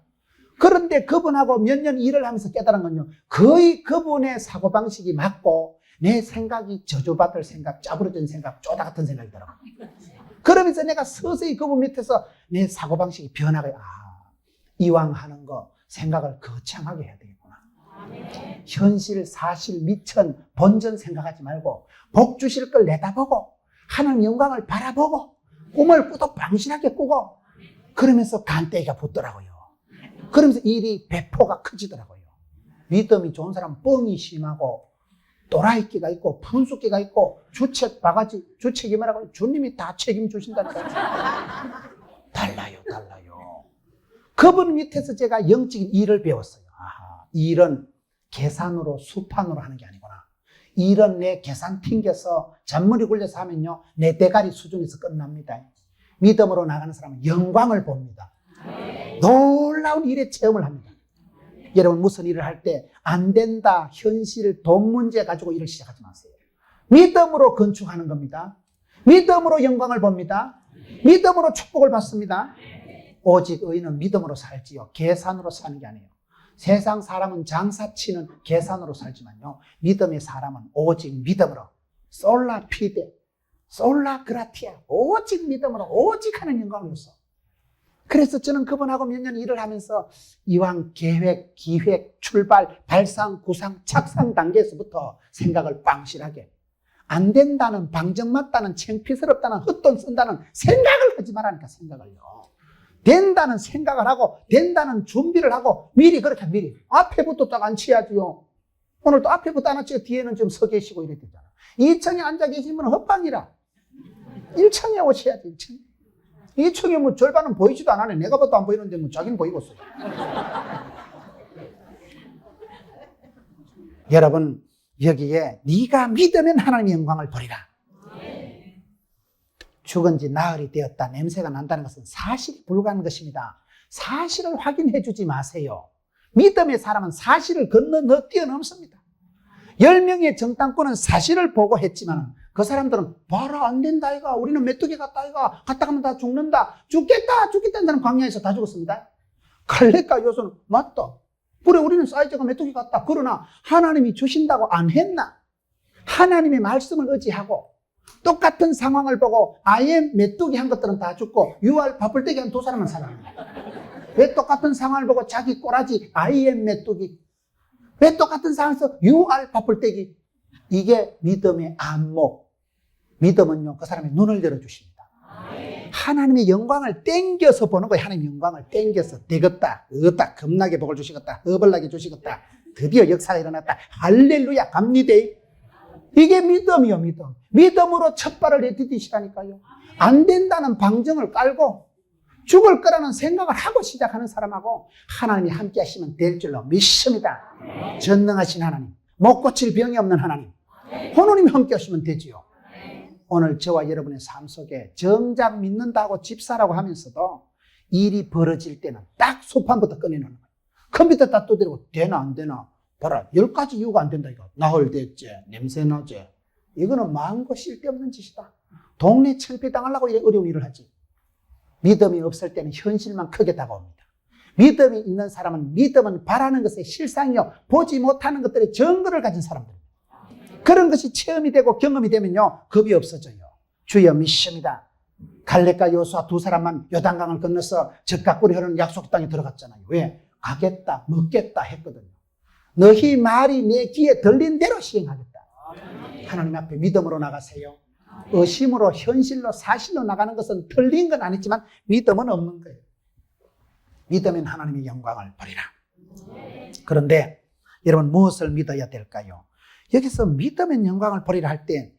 그런데 그분하고 몇 년 일을 하면서 깨달은 건요, 거의 그분의 사고방식이 맞고 내 생각이 저주받을 생각, 짜부러진 생각, 쪼다 같은 생각이 들어. 그러면서 내가 서서히 그분 밑에서 내 사고방식이 변하게, 이왕 하는 거 생각을 거창하게 해야 되겠구나. 현실, 사실, 미천, 본전 생각하지 말고 복 주실 걸 내다보고 하나님 영광을 바라보고 꿈을 꾸도 방실하게 꾸고 그러면서 간대기가 붙더라고요. 그러면서 일이 배포가 커지더라고요. 믿음이 좋은 사람은 뻥이 심하고 또라이끼가 있고 분수끼가 있고 주책 바가지, 주책이 말하고 주님이 다 책임주신다니까요. 달라요. 그분 밑에서 제가 영적인 일을 배웠어요. 일은 계산으로 수판으로 하는 게 아니구나. 일은 내 계산 튕겨서 잔머리 굴려서 하면요, 내 대가리 수준에서 끝납니다. 믿음으로 나가는 사람은 영광을 봅니다. 놀라운 일의 체험을 합니다. 여러분 무슨 일을 할 때 안 된다, 현실, 돈 문제 가지고 일을 시작하지 마세요. 믿음으로 건축하는 겁니다. 믿음으로 영광을 봅니다. 믿음으로 축복을 받습니다. 오직 의인은 믿음으로 살지요. 계산으로 사는 게 아니에요. 세상 사람은 장사치는 계산으로 살지만요, 믿음의 사람은 오직 믿음으로, 솔라 피데, 솔라 그라티아, 오직 믿음으로, 오직 하는 영광을 위해서. 그래서 저는 그분하고 몇 년 일을 하면서 이왕 계획, 기획, 출발, 발상, 구상, 착상 단계에서부터 생각을 빵실하게, 안 된다는, 방정 맞다는, 창피스럽다는, 헛돈 쓴다는 생각을 하지 말라니까. 생각을요. 된다는 생각을 하고 된다는 준비를 하고 미리 그렇게 미리 앞에부터 딱 앉혀야지요. 오늘 또 앞에부터 안 앉히고 뒤에는 좀 서 계시고 이래야 되잖아. 2층에 앉아 계시면 헛방이라. 1층에 오셔야지. 1층. 2층에 뭐 절반은 보이지도 않네. 내가 봐도 안 보이는데 뭐 자기는 보이고 있어요. 여러분 여기에 네가 믿으면 하나님의 영광을 보리라. 죽은 지 나흘이 되었다. 냄새가 난다는 것은 사실이 불가한 것입니다. 사실을 확인해 주지 마세요. 믿음의 사람은 사실을 뛰어넘습니다. 10명의 정탐꾼은 사실을 보고 했지만 그 사람들은 봐라 안 된다 이가 우리는 메뚜기 같다 이가 갔다 가면 다 죽는다 죽겠다는 사람 광야에서 다 죽었습니다. 갈렙과 요소는 맞다. 그래 우리는 사이즈가 메뚜기 같다. 그러나 하나님이 주신다고 안 했나? 하나님의 말씀을 의지하고 똑같은 상황을 보고 아예 메뚜기 한 것들은 다 죽고 유알 바풀떼기 한 두 사람만 살아납니다. 왜 똑같은 상황을 보고 자기 꼬라지 아예 메뚜기, 왜 똑같은 상황에서 유알 바풀떼기? 이게 믿음의 안목. 믿음은요 그 사람의 눈을 열어주십니다. 하나님의 영광을 땡겨서 보는 거예요. 하나님의 영광을 땡겨서 되겠다 얻다 겁나게 복을 주시겠다 허벌나게 주시겠다 드디어 역사가 일어났다 할렐루야 갑니다. 이게 믿음이요 믿음. 믿음으로 첫 발을 내디디시라니까요. 안 된다는 방정을 깔고 죽을 거라는 생각을 하고 시작하는 사람하고 하나님이 함께 하시면 될 줄로 믿습니다. 전능하신 하나님, 못 고칠 병이 없는 하나님, 하나님이 함께 하시면 되지요. 오늘 저와 여러분의 삶 속에 정작 믿는다고 집사라고 하면서도 일이 벌어질 때는 딱 소판부터 꺼내놓는 거예요. 컴퓨터 다 두드리고 되나 안 되나 봐라 10가지 이유가 안 된다 이거. 나흘 됐지, 냄새 나지. 이거는 마음고 쓸데없는 짓이다. 동네 철폐 당하려고 이래 어려운 일을 하지. 믿음이 없을 때는 현실만 크게 다가옵니다. 믿음이 있는 사람은 믿음은 바라는 것의 실상이요 보지 못하는 것들의 증거를 가진 사람들입니다. 그런 것이 체험이 되고 경험이 되면요 겁이 없어져요. 주여 믿습니다. 갈렙과 요수아 두 사람만 요단강을 건너서 적각구리 흐르는 약속 땅에 들어갔잖아요. 왜? 가겠다 먹겠다 했거든요. 너희 말이 내 귀에 들린 대로 시행하겠다. 하나님 앞에 믿음으로 나가세요. 의심으로 현실로 사실로 나가는 것은 틀린 건 아니지만 믿음은 없는 거예요. 믿으면 하나님의 영광을 보리라. 그런데 여러분 무엇을 믿어야 될까요? 여기서 믿으면 영광을 보리라 할 때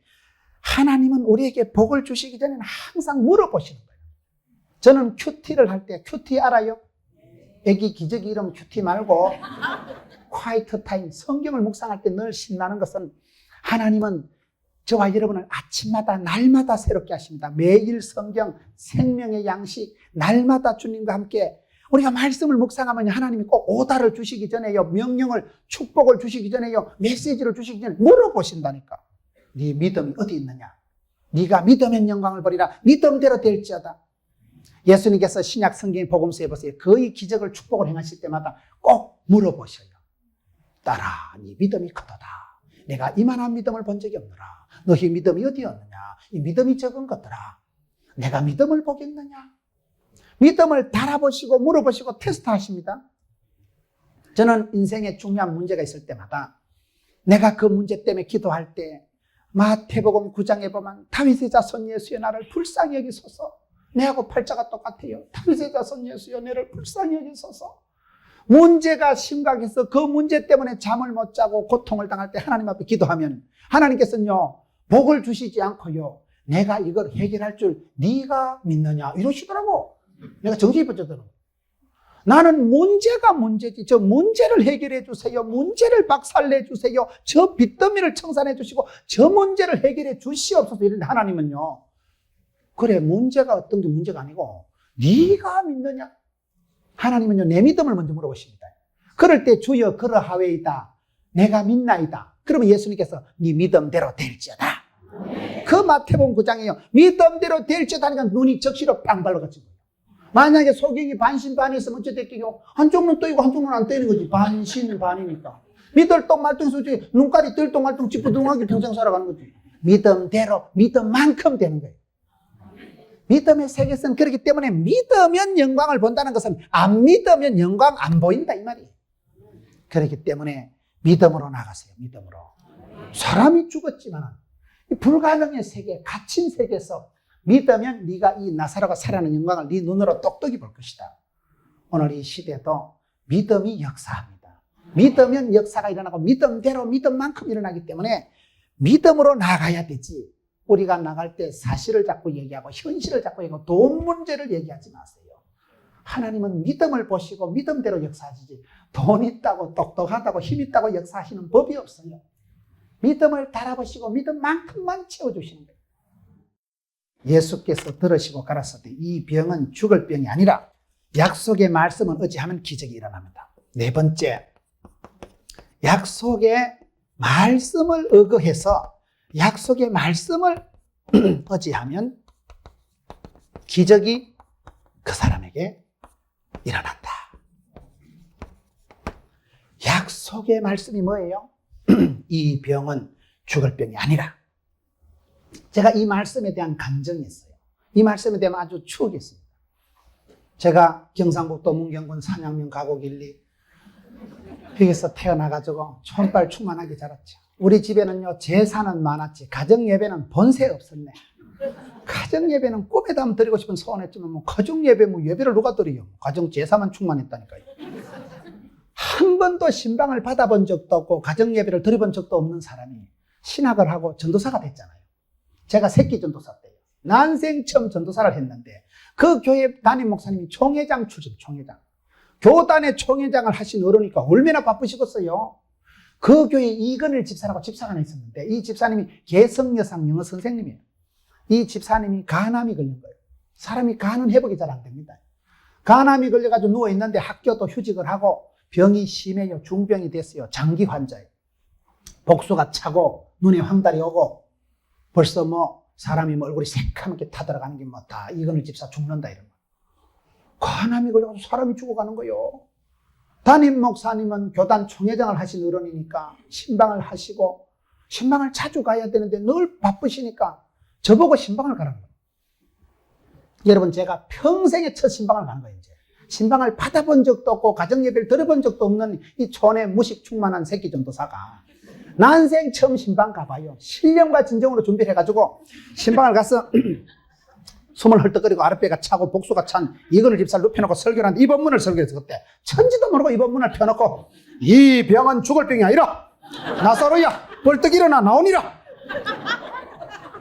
하나님은 우리에게 복을 주시기 전에는 항상 물어보시는 거예요. 저는 큐티를 할 때 큐티 알아요? 애기 기저귀 이름 큐티 말고 콰이트 타임 성경을 묵상할 때 늘 신나는 것은 하나님은 저와 여러분을 아침마다 날마다 새롭게 하십니다. 매일 성경 생명의 양식 날마다 주님과 함께 우리가 말씀을 묵상하면 하나님이 꼭 오다를 주시기 전에요 명령을 축복을 주시기 전에요 메시지를 주시기 전에 물어보신다니까. 네 믿음이 어디 있느냐? 네가 믿으면 영광을 보리라. 믿음대로 될지어다. 예수님께서 신약 성경 복음서에 보세요. 거의 기적을 축복을 행하실 때마다 꼭 물어보셔요. 딸아 네 믿음이 크도다. 내가 이만한 믿음을 본 적이 없노라. 너희 믿음이 어디였느냐? 이 믿음이 적은 것들아. 내가 믿음을 보겠느냐? 믿음을 달아보시고 물어보시고 테스트하십니다. 저는 인생에 중요한 문제가 있을 때마다 내가 그 문제 때문에 기도할 때 마태복음 9장에 보면 다윗의 자손 예수여 나를 불쌍히 여기소서. 내하고 팔자가 똑같아요. 다윗의 자손 예수여 나를 불쌍히 여기소서. 문제가 심각해서 그 문제 때문에 잠을 못 자고 고통을 당할 때 하나님 앞에 기도하면 하나님께서는요 복을 주시지 않고요 내가 이걸 해결할 줄 네가 믿느냐 이러시더라고. 내가 정신이 빠져들어. 나는 문제가 문제지. 저 문제를 해결해 주세요. 문제를 박살내 주세요. 저 빚더미를 청산해 주시고 저 문제를 해결해 주시옵소서. 이런데 하나님은요 그래 문제가 어떤 게 문제가 아니고 네가 믿느냐. 하나님은요 내 믿음을 먼저 물어보십니다. 그럴 때 주여 그러하웨이다. 내가 믿나이다. 그러면 예수님께서 네 믿음대로 될지어다. 그 마태복음 9장이요 믿음대로 될지어다 하니까 눈이 적시로 빵 발라가지고 만약에 소경이 반신반의했으면 어째 됐겠요? 한쪽 눈 떠이고 한쪽 눈 안 떠이는 거지. 반신반이니까 미들똥말똥 솔직히 눈깔이 뜰똥말똥 찌뿌둥하게 평생 살아가는 거지. 믿음대로 믿음만큼 되는 거예요. 믿음의 세계선. 그렇기 때문에 믿으면 영광을 본다는 것은 안 믿으면 영광 안 보인다 이 말이에요. 그렇기 때문에 믿음으로 나가세요. 믿음으로. 사람이 죽었지만 불가능의 세계, 갇힌 세계에서 믿으면 네가 이 나사로가 살아나는 영광을 네 눈으로 똑똑히 볼 것이다. 오늘 이 시대도 믿음이 역사합니다. 믿으면 역사가 일어나고 믿음대로 믿음만큼 일어나기 때문에 믿음으로 나가야 되지. 우리가 나갈 때 사실을 자꾸 얘기하고 현실을 자꾸 얘기하고 돈 문제를 얘기하지 마세요. 하나님은 믿음을 보시고 믿음대로 역사하시지 돈 있다고 똑똑하다고 힘 있다고 역사하시는 법이 없어요. 믿음을 달아보시고 믿음만큼만 채워주시는 거예요. 예수께서 들으시고 가라사대 이 병은 죽을 병이 아니라 약속의 말씀을 의지하면 기적이 일어납니다. 네 번째, 약속의 말씀을 의거해서 약속의 말씀을 의지하면 기적이 그 사람에게 일어난다. 약속의 말씀이 뭐예요? 이 병은 죽을 병이 아니라. 제가 이 말씀에 대한 감정이 있어요. 이 말씀에 대한 아주 추억이 있습니다. 제가 경상북도 문경군 산양면 가곡일리 여기서 태어나가지고 촌발 충만하게 자랐죠. 우리 집에는요, 제사는 많았지 가정예배는 본세 없었네. 가정예배는 꿈에도 한번 드리고 싶은 소원했지만 뭐 가정예배 뭐 예배를 누가 드려요. 가정 제사만 충만했다니까요. 한 번도 신방을 받아본 적도 없고 가정예배를 드려본 적도 없는 사람이 신학을 하고 전도사가 됐잖아요. 제가 새끼 전도사 때요. 난생 처음 전도사를 했는데 그 교회 담임 목사님이 총회장 출신, 총회장. 교단의 총회장을 하신 어른이니까 얼마나 바쁘시겠어요. 그 교회 이건일 집사라고 집사가 하나 있었는데 이 집사님이 개성여상 영어 선생님이에요. 이 집사님이 간암이 걸린 거예요. 사람이 간은 회복이 잘 안 됩니다. 간암이 걸려가지고 누워있는데 학교도 휴직을 하고 병이 심해요. 중병이 됐어요. 장기 환자예요. 복수가 차고 눈에 황달이 오고 벌써 뭐 사람이 뭐 얼굴이 새카맣게 타들어가는 게 뭐 다 이건일 집사 죽는다 이런 거. 간암이 걸려가지고 사람이 죽어가는 거예요. 담임 목사님은 교단 총회장을 하신 어른이니까 신방을 하시고 신방을 자주 가야 되는데 늘 바쁘시니까 저보고 신방을 가라는 거예요. 여러분, 제가 평생에 첫 신방을 간 거예요. 이제 신방을 받아본 적도 없고 가정예배를 들어본 적도 없는 이 촌에 무식 충만한 새끼 전도사가 난생 처음 신방 가봐요. 신령과 진정으로 준비를 해가지고 신방을 가서 숨을 헐떡거리고 아랫배가 차고 복수가 찬 이건을 집사를 눕혀놓고 설교를 하는데 이 본문을 설교해서 그때 천지도 모르고 이 본문을 펴놓고 이 병은 죽을 병이 아니라 나사로야 벌떡 일어나 나오니라.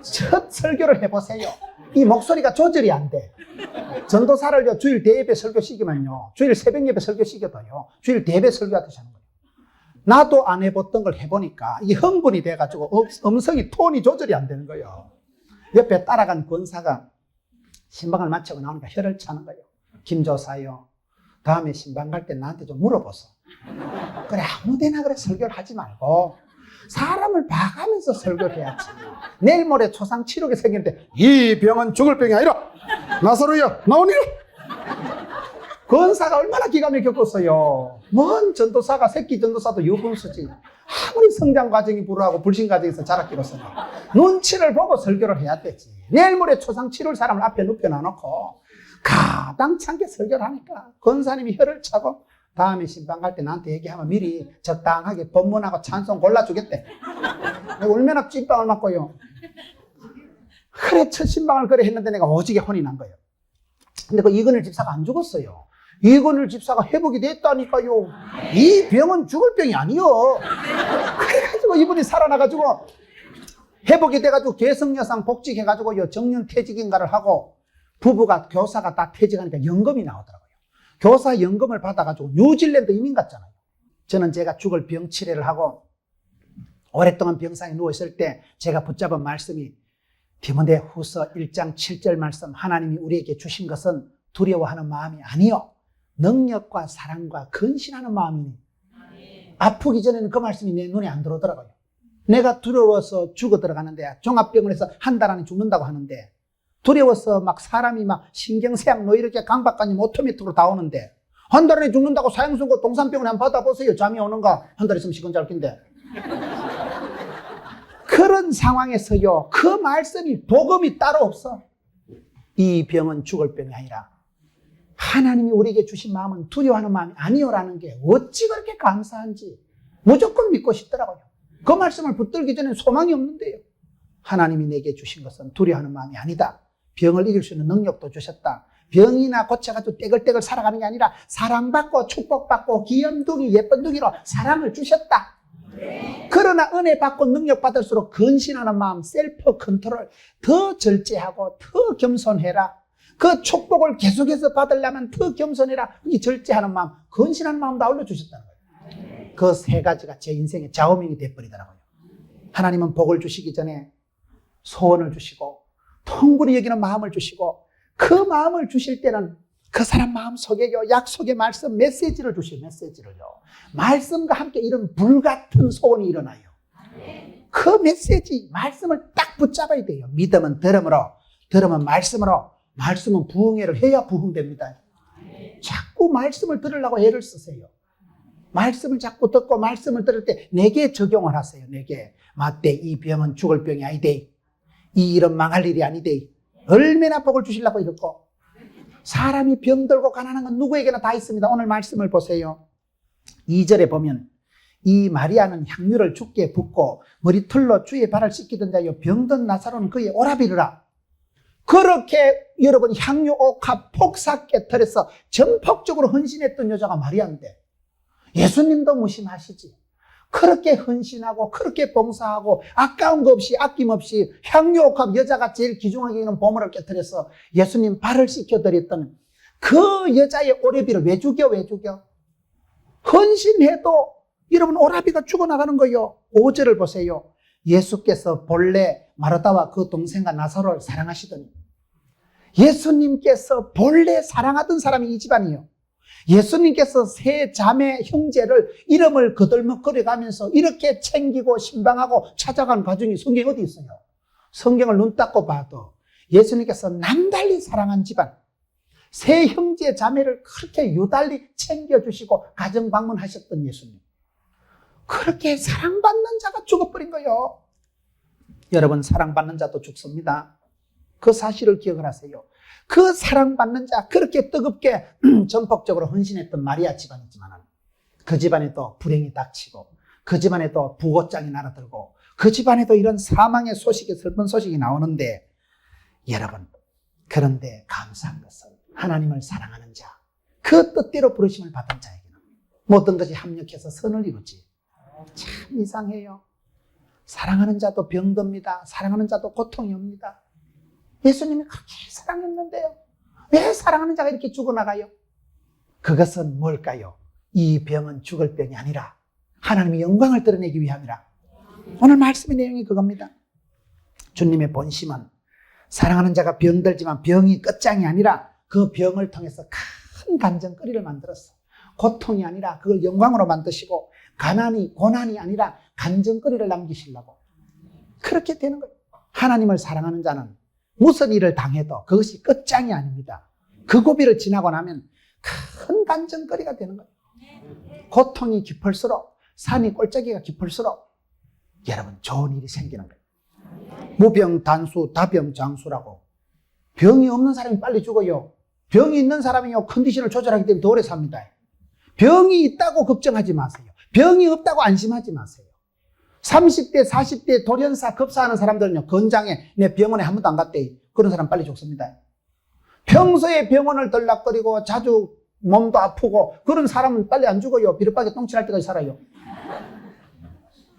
첫 설교를 해보세요. 이 목소리가 조절이 안 돼. 전도사를 주일 대예배 설교 시키면요, 주일 새벽 예배 설교 시켜도요, 주일 대예배 설교하듯이 하는 거예요. 나도 안 해봤던 걸 해보니까 이 흥분이 돼가지고 음성이 톤이 조절이 안 되는 거예요. 옆에 따라간 권사가 신방을 마치고 나오니까 혀를 차는 거예요. 김조사요, 다음에 신방 갈 때 나한테 좀 물어보소. 그래, 아무데나 그래 설교를 하지 말고 사람을 봐가면서 설교를 해야지. 내일 모레 초상 치료가 생기는데 이 병은 죽을 병이 아니라 나사로야 나오니라. 권사가 얼마나 기가 막혔겠어요. 뭔 전도사가 새끼 전도사도 유분수지. 아무리 성장 과정이 불우하고 불신 과정에서 자랐기로서는 눈치를 보고 설교를 해야 되지. 내일 모레 초상 치료를 사람을 앞에 눕혀놔놓고 가당찮게 설교를 하니까 권사님이 혀를 차고 다음에 신방 갈 때 나한테 얘기하면 미리 적당하게 법문하고 찬송 골라주겠대. 내가 얼마나 찐빵을 맞고요. 그래, 첫 신방을 그래 했는데 내가 오지게 혼이 난 거예요. 근데 그 이건일 집사가 안 죽었어요. 이건일 집사가 회복이 됐다니까요. 이 병은 죽을 병이 아니요. 그래가지고 이분이 살아나가지고 회복이 돼가지고 개성여상 복직해가지고 정년 퇴직인가를 하고 부부가 교사가 다 퇴직하니까 연금이 나오더라고요. 교사 연금을 받아가지고 뉴질랜드 이민 갔잖아요. 저는 제가 죽을 병 치료를 하고 오랫동안 병상에 누워있을 때 제가 붙잡은 말씀이 디모데후서 1장 7절 말씀, 하나님이 우리에게 주신 것은 두려워하는 마음이 아니요 능력과 사랑과 근신하는 마음이니. 아프기 전에는 그 말씀이 내 눈에 안 들어오더라고요. 내가 두려워서 죽어 들어가는데 종합병원에서 한 달 안에 죽는다고 하는데 두려워서 막 사람이 막 신경쇠약 뭐 이렇게 강박관념 오토매틱으로 다 오는데 한 달 안에 죽는다고 사형선고 동산병원에 한번 받아보세요. 잠이 오는가? 한 달 있으면 시간 잘 낀데. 그런 상황에서요, 그 말씀이 복음이 따로 없어. 이 병은 죽을 병이 아니라 하나님이 우리에게 주신 마음은 두려워하는 마음이 아니요라는 게 어찌 그렇게 감사한지 무조건 믿고 싶더라고요. 그 말씀을 붙들기 전에 소망이 없는데요. 하나님이 내게 주신 것은 두려워하는 마음이 아니다. 병을 이길 수 있는 능력도 주셨다. 병이나 고쳐가지고 떼글떼글 살아가는 게 아니라 사랑받고 축복받고 귀염둥이 예쁜둥이로 사랑을 주셨다. 그러나 은혜 받고 능력 받을수록 근신하는 마음, 셀프 컨트롤, 더 절제하고 더 겸손해라. 그 축복을 계속해서 받으려면 더 겸손해라. 이 절제하는 마음, 근신하는 마음 다 올려주셨다는 거예요. 그 세 가지가 제 인생의 좌우명이 돼버리더라고요. 하나님은 복을 주시기 전에 소원을 주시고 통분히 여기는 마음을 주시고 그 마음을 주실 때는 그 사람 마음 속에요. 약속의 말씀 메시지를 주시요. 메시지를요. 말씀과 함께 이런 불같은 소원이 일어나요. 그 메시지 말씀을 딱 붙잡아야 돼요. 믿음은 들음으로, 들음은 말씀으로, 말씀은 부흥회를 해야 부흥됩니다. 자꾸 말씀을 들으려고 애를 쓰세요. 말씀을 자꾸 듣고 말씀을 들을 때 내게 적용을 하세요. 내게. 맞대, 이 병은 죽을 병이 아니대. 이 일은 망할 일이 아니대. 얼마나 복을 주시려고 이렇고. 사람이 병들고 가난한 건 누구에게나 다 있습니다. 오늘 말씀을 보세요. 2절에 보면 이 마리아는 향유를 주께 붓고 머리털로 주의 발을 씻기던 자요 병든 나사로는 그의 오라비르라. 그렇게 여러분 향유 옥합 폭삭 깨털에서 전폭적으로 헌신했던 여자가 마리아인데 예수님도 무심하시지. 그렇게 헌신하고 그렇게 봉사하고 아까운 거 없이 아낌없이 향유 옥합 여자가 제일 귀중하게 여기는 보물을 깨뜨려서 예수님 발을 씻겨드렸던 그 여자의 오라비를 왜 죽여? 헌신해도 여러분 오라비가 죽어나가는 거예요. 5절을 보세요. 예수께서 본래 마르다와 그 동생과 나사로를 사랑하시더니 예수님께서 본래 사랑하던 사람이 이 집안이에요. 예수님께서 세 자매 형제를 이름을 거들먹거려가면서 이렇게 챙기고 신방하고 찾아간 과정이 성경에 어디 있어요? 성경을 눈 닦고 봐도 예수님께서 남달리 사랑한 집안, 세 형제 자매를 그렇게 유달리 챙겨주시고 가정 방문하셨던 예수님. 그렇게 사랑받는 자가 죽어버린 거예요. 여러분 사랑받는 자도 죽습니다. 그 사실을 기억을 하세요. 그 사랑받는 자, 그렇게 뜨겁게 전폭적으로 헌신했던 마리아 집안이지만 그 집안에도 불행이 닥치고 그 집안에도 부고장이 날아들고 그 집안에도 이런 사망의 소식이, 슬픈 소식이 나오는데 여러분, 그런데 감사한 것은 하나님을 사랑하는 자, 그 뜻대로 부르심을 받은 자에게는 모든 것이 합력해서 선을 이루지. 참 이상해요. 사랑하는 자도 병듭니다. 사랑하는 자도 고통이 옵니다. 예수님이 그렇게 사랑했는데요. 왜 사랑하는 자가 이렇게 죽어나가요? 그것은 뭘까요? 이 병은 죽을 병이 아니라 하나님의 영광을 드러내기 위함이라. 오늘 말씀의 내용이 그겁니다. 주님의 본심은 사랑하는 자가 병들지만 병이 끝장이 아니라 그 병을 통해서 큰 간증거리를 만들었어. 고통이 아니라 그걸 영광으로 만드시고 고난이 아니라 간증거리를 남기시려고. 그렇게 되는 거예요. 하나님을 사랑하는 자는 무슨 일을 당해도 그것이 끝장이 아닙니다. 그 고비를 지나고 나면 큰 간증거리가 되는 거예요. 고통이 깊을수록, 산이 꼴짜기가 깊을수록 여러분 좋은 일이 생기는 거예요. 무병단수 다병장수라고. 병이 없는 사람이 빨리 죽어요. 병이 있는 사람이요 컨디션을 조절하기 때문에 더 오래 삽니다. 병이 있다고 걱정하지 마세요. 병이 없다고 안심하지 마세요. 30대, 40대 돌연사 급사하는 사람들은요, 건장에 내 병원에 한 번도 안 갔대. 그런 사람 빨리 죽습니다. 평소에 병원을 들락거리고 자주 몸도 아프고 그런 사람은 빨리 안 죽어요. 비눗방에 똥칠할 때까지 살아요.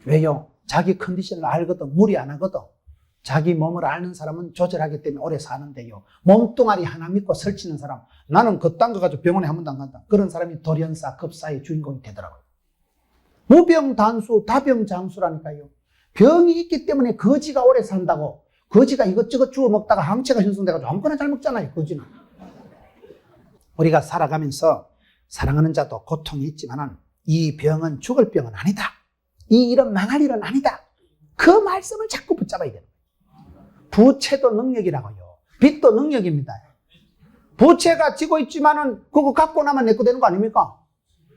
왜요? 자기 컨디션을 알거든. 무리 안 하거든. 자기 몸을 아는 사람은 조절하기 때문에 오래 사는데요. 몸뚱아리 하나 믿고 설치는 사람, 나는 그딴 거 가지고 병원에 한 번도 안 간다. 그런 사람이 돌연사 급사의 주인공이 되더라고요. 무병단수 다병장수라니까요. 병이 있기 때문에 거지가 오래 산다고. 거지가 이것저것 주워 먹다가 항체가 형성돼가지고 아무거나 잘 먹잖아요. 거지는. 우리가 살아가면서 사랑하는 자도 고통이 있지만 이 병은 죽을 병은 아니다. 이 일은 망할 일은 아니다. 그 말씀을 자꾸 붙잡아야 돼요. 부채도 능력이라고요. 빚도 능력입니다. 부채가 지고 있지만은 그거 갖고 나면 내 거 되는 거 아닙니까?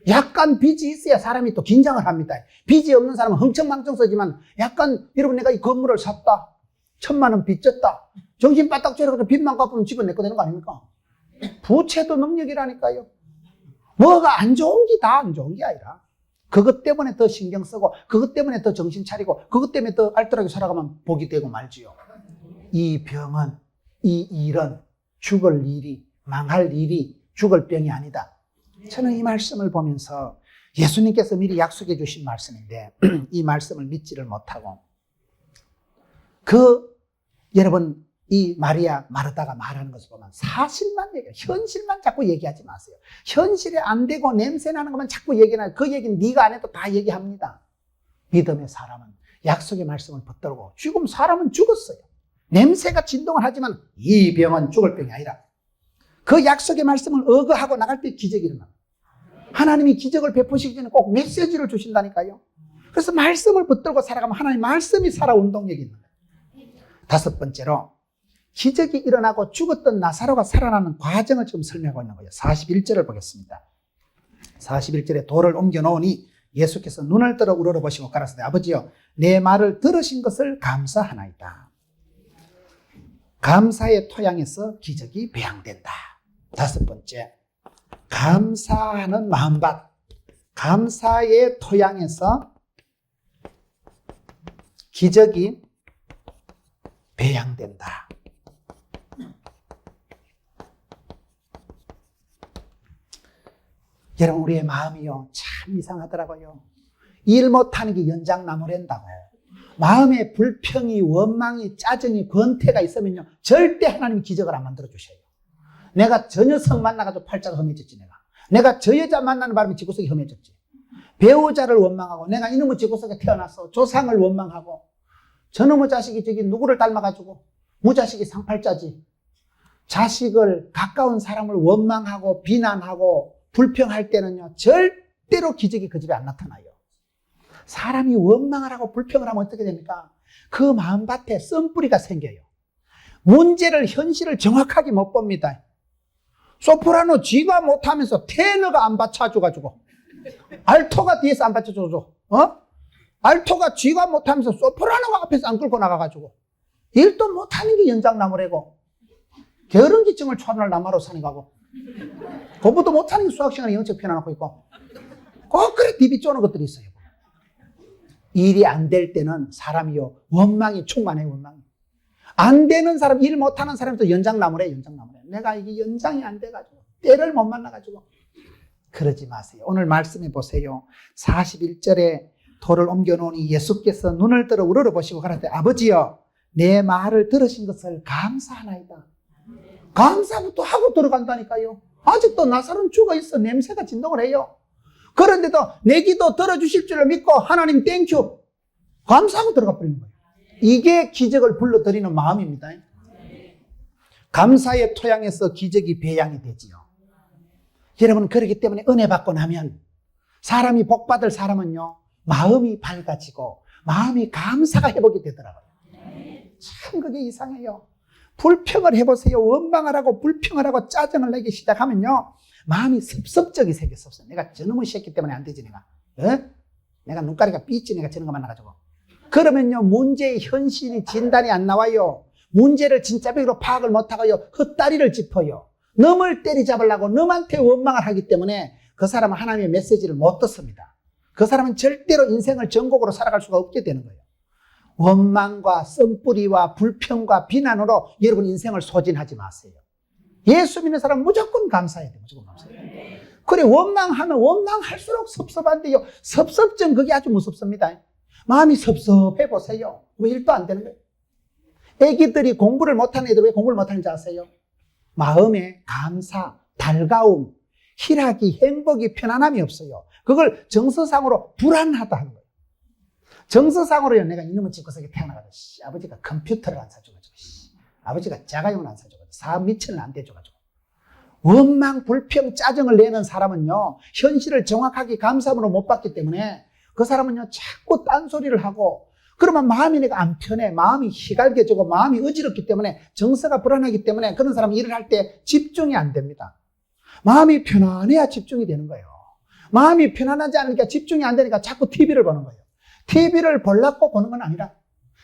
약간 빚이 있어야 사람이 또 긴장을 합니다. 빚이 없는 사람은 흥청망청 쓰지만 약간 여러분 내가 이 건물을 샀다. 1,000만 원 빚졌다. 정신 바짝 차려서 빚만 갚으면 집은 내 거 되는 거 아닙니까? 부채도 능력이라니까요. 뭐가 안 좋은 게 다 안 좋은 게 아니라 그것 때문에 더 신경 쓰고 그것 때문에 더 정신 차리고 그것 때문에 더 알뜰하게 살아가면 복이 되고 말지요. 이 병은, 이 일은 죽을 일이, 망할 일이 죽을 병이 아니다. 저는 이 말씀을 보면서 예수님께서 미리 약속해 주신 말씀인데 이 말씀을 믿지를 못하고 여러분 이 마리아 마르다가 말하는 것을 보면 사실만 얘기해요. 현실만 자꾸 얘기하지 마세요. 현실에 안 되고 냄새나는 것만 자꾸 얘기하는 그 얘기는 네가 안 해도 다 얘기합니다. 믿음의 사람은 약속의 말씀을 붙들고 지금 사람은 죽었어요. 냄새가 진동을 하지만 이 병은 죽을 병이 아니라 그 약속의 말씀을 의거하고 나갈 때 기적이 일어납니다. 하나님이 기적을 베푸시기 전에 꼭 메시지를 주신다니까요. 그래서 말씀을 붙들고 살아가면 하나님 말씀이 살아 운동력이 있는 거예요. 다섯 번째로 기적이 일어나고 죽었던 나사로가 살아나는 과정을 지금 설명하고 있는 거예요. 41절을 보겠습니다. 41절에 돌을 옮겨 놓으니 예수께서 눈을 뜨러 우러러보시고 가라사대 아버지여 내 말을 들으신 것을 감사하나이다. 감사의 토양에서 기적이 배양된다. 다섯 번째, 감사하는 마음밭. 감사의 토양에서 기적이 배양된다. 여러분, 우리의 마음이요, 참 이상하더라고요. 일 못하는 게 연장나무랜다고. 마음에 불평이, 원망이, 짜증이, 권태가 있으면요, 절대 하나님이 기적을 안 만들어 주셔요. 내가 저 녀석 만나가지고 팔자가 험해졌지, 내가 저 여자 만나는 바람에 집구석이 험해졌지. 배우자를 원망하고, 내가 이놈의 집구석에 태어나서 조상을 원망하고, 저놈의 자식이 저기 누구를 닮아가지고, 무자식이 상팔자지. 자식을, 가까운 사람을 원망하고, 비난하고, 불평할 때는요, 절대로 기적이 그 집에 안 나타나요. 사람이 원망을 하고 불평을 하면 어떻게 됩니까? 그 마음밭에 썬뿌리가 생겨요. 문제를, 현실을 정확하게 못 봅니다. 소프라노 쥐가 못하면서 테너가 안 받쳐줘가지고, 알토가 뒤에서 안 받쳐줘줘. 알토가 쥐가 못하면서 소프라노가 앞에서 안 끌고 나가가지고, 일도 못하는 게 연장나무래고, 게으름기증을 초안할 나마로 사는 거고, 공부도 못하는 게 수학 시간에 영적 펴놔놓고 있고, 꼭 그래 디비 쪼는 것들이 있어요. 일이 안 될 때는 사람이요, 원망이 충만해요, 원망이. 안 되는 사람, 일 못하는 사람도 연장나무래, 연장나무래. 내가 이게 연장이 안 돼가지고, 때를 못 만나가지고. 그러지 마세요. 오늘 말씀해 보세요. 41절에 돌을 옮겨 놓으니 예수께서 눈을 들어 우러러보시고 가라사대 아버지여, 내 말을 들으신 것을 감사하나이다. 감사부터 하고 들어간다니까요. 아직도 나사로는 죽어 있어. 냄새가 진동을 해요. 그런데도 내 기도 들어주실 줄을 믿고 하나님 땡큐 감사하고 들어가 버리는 거예요. 이게 기적을 불러들이는 마음입니다. 감사의 토양에서 기적이 배양이 되지요. 여러분, 그렇기 때문에 은혜 받고 나면 사람이 복받을 사람은요, 마음이 밝아지고 마음이 감사가 회복이 되더라고요. 참 그게 이상해요. 불평을 해보세요. 원망을 하고 불평을 하고 짜증을 내기 시작하면요, 마음이 섭섭적이 생겼어. 내가 저놈의 새끼 때문에 안 되지, 내가. 내가 눈가리가 삐지, 내가 저런 거 만나가지고. 그러면요, 문제의 현실이 진단이 안 나와요. 문제를 진짜벽으로 파악을 못하고요, 헛다리를 짚어요. 넘을 때리잡으려고 넘한테 원망을 하기 때문에 그 사람은 하나님의 메시지를 못 듣습니다. 그 사람은 절대로 인생을 전곡으로 살아갈 수가 없게 되는 거예요. 원망과 썬뿌리와 불평과 비난으로 여러분 인생을 소진하지 마세요. 예수 믿는 사람은 무조건 감사해야 돼요. 무조건 감사해야 돼요. 그래, 원망하면 원망할수록 섭섭한데요, 섭섭증 그게 아주 무섭습니다. 마음이 섭섭해 보세요. 왜 일도 안 되는 거예요? 애기들이 공부를 못하는 애들 왜 공부를 못하는지 아세요? 마음에 감사, 달가움, 희락이, 행복이, 편안함이 없어요. 그걸 정서상으로 불안하다 하는 거예요. 정서상으로요, 내가 이놈의 집구석에 태어나가지고, 아버지가 컴퓨터를 안 사줘가지고, 아버지가 자가용을 안 사줘가지고, 사업 미천을 안 대줘가지고, 원망, 불평, 짜증을 내는 사람은요, 현실을 정확하게 감사함으로 못 받기 때문에 그 사람은요, 자꾸 딴소리를 하고, 그러면 마음이 내가 안 편해. 마음이 희갈겨지고, 마음이 어지럽기 때문에, 정서가 불안하기 때문에 그런 사람이 일을 할 때 집중이 안 됩니다. 마음이 편안해야 집중이 되는 거예요. 마음이 편안하지 않으니까 집중이 안 되니까 자꾸 TV를 보는 거예요. TV를 보려고 보는 건 아니라,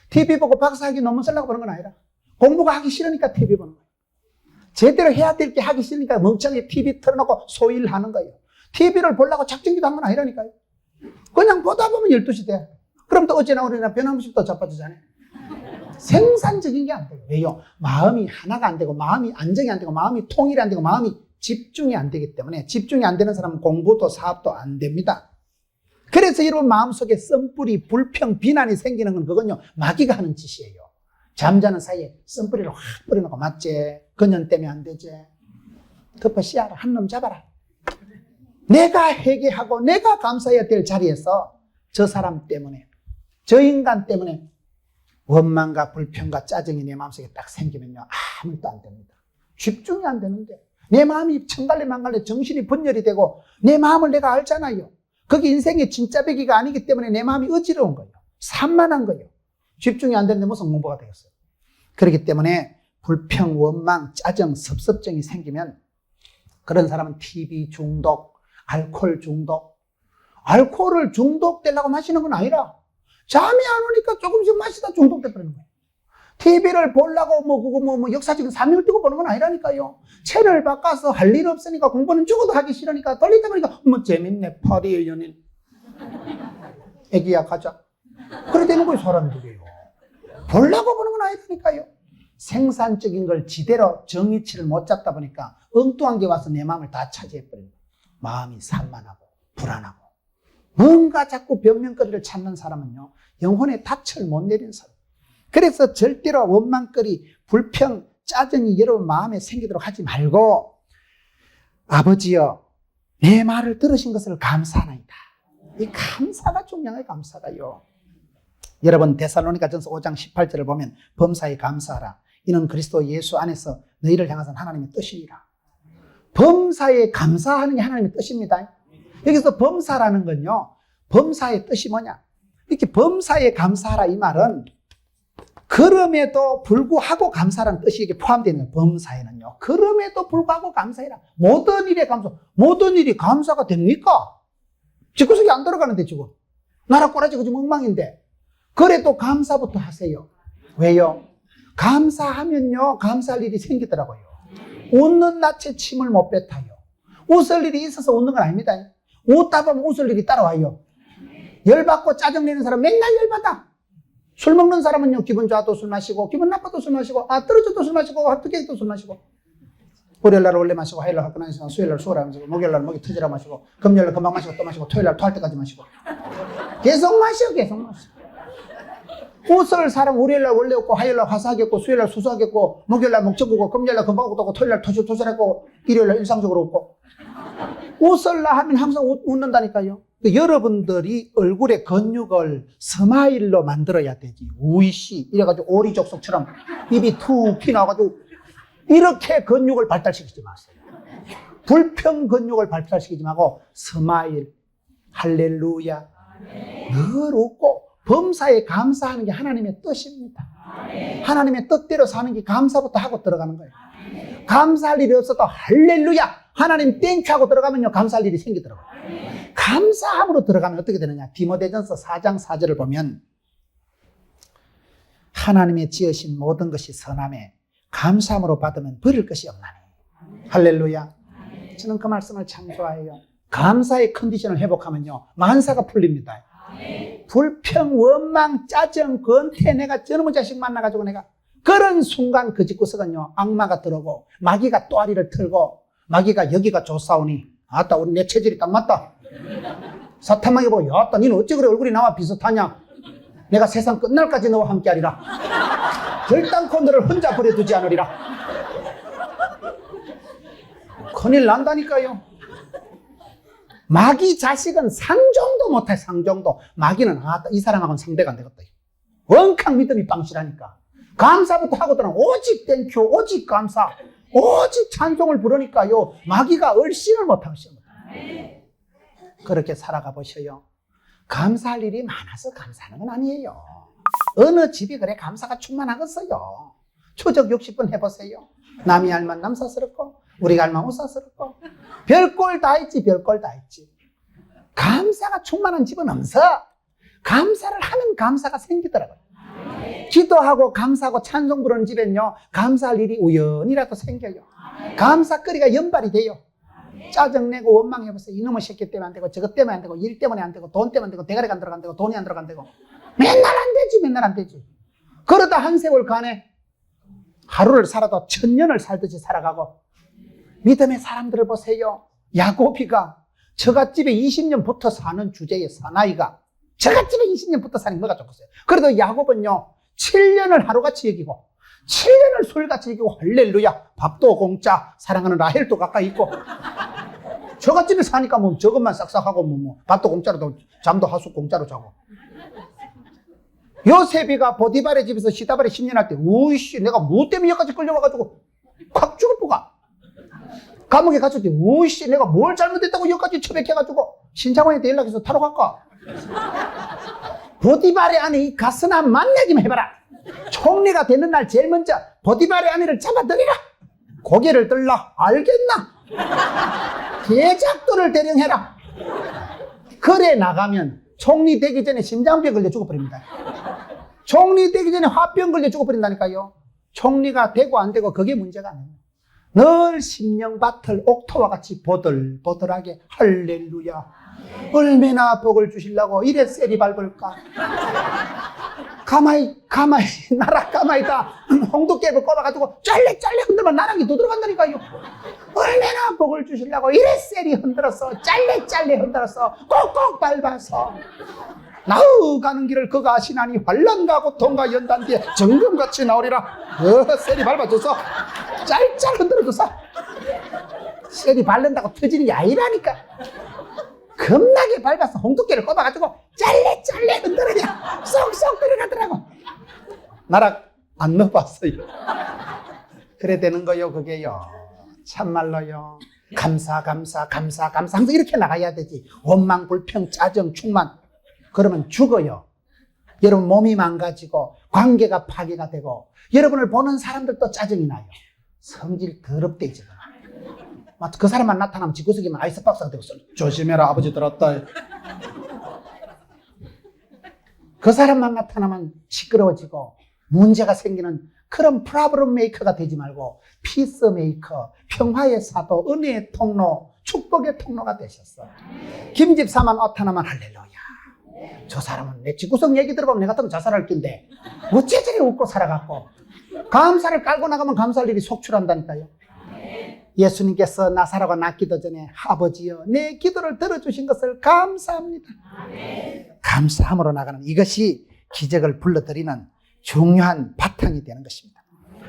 TV 보고 박사학위 논문 쓰려고 보는 건 아니라, 공부가 하기 싫으니까 TV 보는 거예요. 제대로 해야 될 게 하기 싫으니까 멍청하게 TV 틀어놓고 소일을 하는 거예요. TV를 보려고 작정기도 한 건 아니라니까요. 그냥 보다 보면 12시 돼. 그럼 또 어찌나 우리나 변함없이 또 자빠지잖아요. 생산적인 게 안 돼요. 왜요? 마음이 하나가 안 되고, 마음이 안정이 안 되고, 마음이 통일이 안 되고, 마음이 집중이 안 되기 때문에, 집중이 안 되는 사람은 공부도 사업도 안 됩니다. 그래서 여러분 마음속에 썬뿌리, 불평, 비난이 생기는 건 그건요, 마귀가 하는 짓이에요. 잠자는 사이에 썬뿌리를 확 뿌려놓고, 맞지? 그년 때문에 안 되지? 덮어 씌워라. 한 놈 잡아라. 내가 회개하고 내가 감사해야 될 자리에서 저 사람 때문에, 저 인간 때문에 원망과 불평과 짜증이 내 마음속에 딱 생기면요, 아무것도 안 됩니다. 집중이 안 되는데 내 마음이 천갈래만갈래 정신이 분열이 되고 내 마음을 내가 알잖아요. 그게 인생의 진짜 배기가 아니기 때문에 내 마음이 어지러운 거예요. 산만한 거예요. 집중이 안 되는데 무슨 공부가 되겠어요. 그렇기 때문에 불평, 원망, 짜증, 섭섭증이 생기면 그런 사람은 TV 중독, 알코올 중독. 알코올을 중독되려고 마시는 건 아니라 잠이 안 오니까 조금씩 마시다 중독돼 버리는 거예요. TV를 보려고 뭐 역사적인 사명을 띄고 보는 건 아니라니까요. 채널 바꿔서 할 일 없으니까 공부는 죽어도 하기 싫으니까 돌리다 보니까 재밌네. 파리의 연인. 애기야 가자. 그래 되는 거예요, 사람들이요. 보려고 보는 건 아니라니까요. 생산적인 걸 지대로 정의치를 못 잡다 보니까 엉뚱한 게 와서 내 마음을 다 차지해버리는 거예요. 마음이 산만하고 불안하고 뭔가 자꾸 변명거리를 찾는 사람은요, 영혼의 닻을 못 내리는 사람. 그래서 절대로 원망거리, 불평, 짜증이 여러분 마음에 생기도록 하지 말고, 아버지여, 내 말을 들으신 것을 감사하나이다. 이 감사가 중요해요, 감사가요. 여러분, 데살로니가전서 5장 18절을 보면 범사에 감사하라. 이는 그리스도 예수 안에서 너희를 향하신 하나님의 뜻이니라. 범사에 감사하는 게 하나님의 뜻입니다. 여기서 범사라는 건요, 범사의 뜻이 뭐냐? 이렇게 범사에 감사하라 이 말은 그럼에도 불구하고 감사라는 뜻이 이게 포함되어 있는 거예요. 범사에는요. 그럼에도 불구하고 감사해라. 모든 일에 감사. 모든 일이 감사가 됩니까? 집구석이 안 돌아가는데 지금. 나라 꼬라지고 지금 엉망인데. 그래도 감사부터 하세요. 왜요? 감사하면요, 감사할 일이 생기더라고요. 웃는 낯에 침을 못 뱉어요. 웃을 일이 있어서 웃는 건 아닙니다. 웃다 보면 웃을 일이 따라와요. 열받고 짜증내는 사람 맨날 열받아. 술 먹는 사람은요, 기분 좋아도 술 마시고, 기분 나빠도 술 마시고, 떨어져도 술 마시고, 합격해도 술 마시고. 월요일날 원래 마시고, 화요일날 학교 다니시고, 수요일날 수월하 마시고, 목요일날 목이 터지라 마시고, 금요일날 금방 마시고 또 마시고, 토요일날 토할 때까지 마시고. 계속 마셔, 계속 마셔. 웃을 사람 월요일날 원래 없고, 화요일날 화사하겠고, 수요일날 수수하겠고, 목요일날 목적이고, 금요일날 금방 오고, 토요일날 토실토실하고, 일요일날 일상적으로 없고. 웃을라 하면 항상 웃는다니까요. 여러분들이 얼굴에 근육을 스마일로 만들어야 되지. 우이씨 이래가지고 오리족속처럼 입이 툭 튀나가지고 이렇게 근육을 발달시키지 마세요. 불평 근육을 발달시키지 말고 스마일, 할렐루야, 늘 웃고 범사에 감사하는 게 하나님의 뜻입니다. 하나님의 뜻대로 사는 게 감사부터 하고 들어가는 거예요. 감사할 일이 없어도 할렐루야, 하나님 땡큐 하고 들어가면요, 감사할 일이 생기더라고요. 감사함으로 들어가면 어떻게 되느냐? 디모데전서 4장 4절을 보면 하나님의 지으신 모든 것이 선함에 감사함으로 받으면 버릴 것이 없나니. 할렐루야. 저는 그 말씀을 참 좋아해요. 감사의 컨디션을 회복하면요, 만사가 풀립니다. 불평, 원망, 짜증, 권태, 내가 저놈의 자식 만나가지고 내가 그런 순간 그 집구석은요, 악마가 들어오고 마귀가 또아리를 틀고 마귀가 여기가 좋사오니 아따 우리 내 체질이 딱 맞다. 사탄마귀 보고 야따 니는 어찌 그래 얼굴이 나와 비슷하냐. 내가 세상 끝날까지 너와 함께하리라. 결단코 너를 혼자 버려두지 않으리라. 큰일 난다니까요. 마귀 자식은 상정도 못해. 상정도. 마귀는 아따 이 사람하고는 상대가 안 되겠다. 원캉 믿음이 빵실하니까 감사부터 하거든. 오직 땡큐, 오직 감사, 오직 찬송을 부르니까요, 마귀가 얼씬을 못하시는 거예요. 그렇게 살아가 보셔요. 감사할 일이 많아서 감사하는 건 아니에요. 어느 집이 그래 감사가 충만하겠어요. 초적 60분 해보세요. 남이 알면 남사스럽고 우리가 알면 우사스럽고 별꼴 다 있지, 별꼴 다 있지. 감사가 충만한 집은 없어. 감사를 하면 감사가 생기더라고요. 기도하고 감사하고 찬송 부르는 집엔요, 감사할 일이 우연이라도 생겨요. 감사거리가 연발이 돼요. 짜증내고 원망해보세요. 이놈의 새끼 때문에 안 되고 저것 때문에 안 되고 일 때문에 안 되고 돈 때문에 안 되고 대가리가 안 들어간다고 돈이 안 들어간다고 맨날 안 되지, 맨날 안 되지. 그러다 한 세월 간에 하루를 살아도 1000년을 살듯이 살아가고. 믿음의 사람들을 보세요. 야고비가 저갓집에 20년부터 사는 주제의 사나이가 저갓집에 20년부터 사는 뭐가 좋겠어요. 그래도 야곱은요 7년을 하루같이 여기고 7년을 술같이 여기고 할렐루야, 밥도 공짜, 사랑하는 라헬도 가까이 있고. 저갓집에 사니까 뭐 저것만 싹싹하고 뭐 밥도 공짜로 잠도 하수 공짜로 자고. 요셉이가 보디발의 집에서 시다발의 10년 할 때, 우이씨, 내가 뭐 때문에 여기까지 끌려와가지고 확 죽을 뻔가. 감옥에 갇혔을 때, 우이씨, 내가 뭘 잘못했다고 여기까지 처백해가지고 신장관한테 연락해서 타러 갈까? 보디발의 아내 이 가스나 만나기만 해봐라. 총리가 되는 날 제일 먼저 보디발의 아내를 잡아들이라. 고개를 들라. 알겠나? 대작도를 대령해라. 그래 나가면 총리 되기 전에 심장병 걸려 죽어버립니다. 총리 되기 전에 화병 걸려 죽어버린다니까요. 총리가 되고 안 되고 그게 문제가 아니에요. 늘 심령밭을 옥토와 같이 보들보들하게 할렐루야. 얼마나 복을 주시려고 이래 세리 밟을까. 가마이 나라 가마이다. 홍두깨를 꼽아가지고 짤래 흔들면 나락이 더 들어간다니까요. 얼마나 복을 주시려고 이래 세리 흔들었어. 짤래 흔들었어. 꼭꼭 밟아서 나우 가는 길을 그가 아시나니 환난과 고통과 연단 뒤에 정금같이 나오리라. 세리 밟아줘서 짤 흔들어줘서 세리 밟는다고 터지는 게 아니라니까. 겁나게 밟아서 홍두깨를 꼽아가지고 짤래 흔들어야 쏙쏙 들어가더라고. 나락 안 넣어봤어요. 그래 되는 거요 그게요. 참말로요. 감사 항상 이렇게 나가야 되지. 원망 불평 짜증 충만 그러면 죽어요. 여러분 몸이 망가지고 관계가 파괴가 되고 여러분을 보는 사람들도 짜증이 나요. 성질 더럽대 이제. 그 사람만 나타나면 집구석이면 아이스박스가 되고 조심해라 아버지 들었다. 그 사람만 나타나면 시끄러워지고 문제가 생기는 그런 프라블럼 메이커가 되지 말고 피스 메이커, 평화의 사도, 은혜의 통로, 축복의 통로가 되셨어. 김집사만 나타나면 할렐루야. 저 사람은 내 집구석 얘기 들어보면 내 같으면 자살할 낀데 어째 저리 웃고 살아갖고. 감사를 깔고 나가면 감사할 일이 속출한다니까요. 예수님께서 나사로가 낫기도 전에 아버지여 내 기도를 들어주신 것을 감사합니다. 감사함으로 나가는 이것이 기적을 불러들이는 중요한 바탕이 되는 것입니다.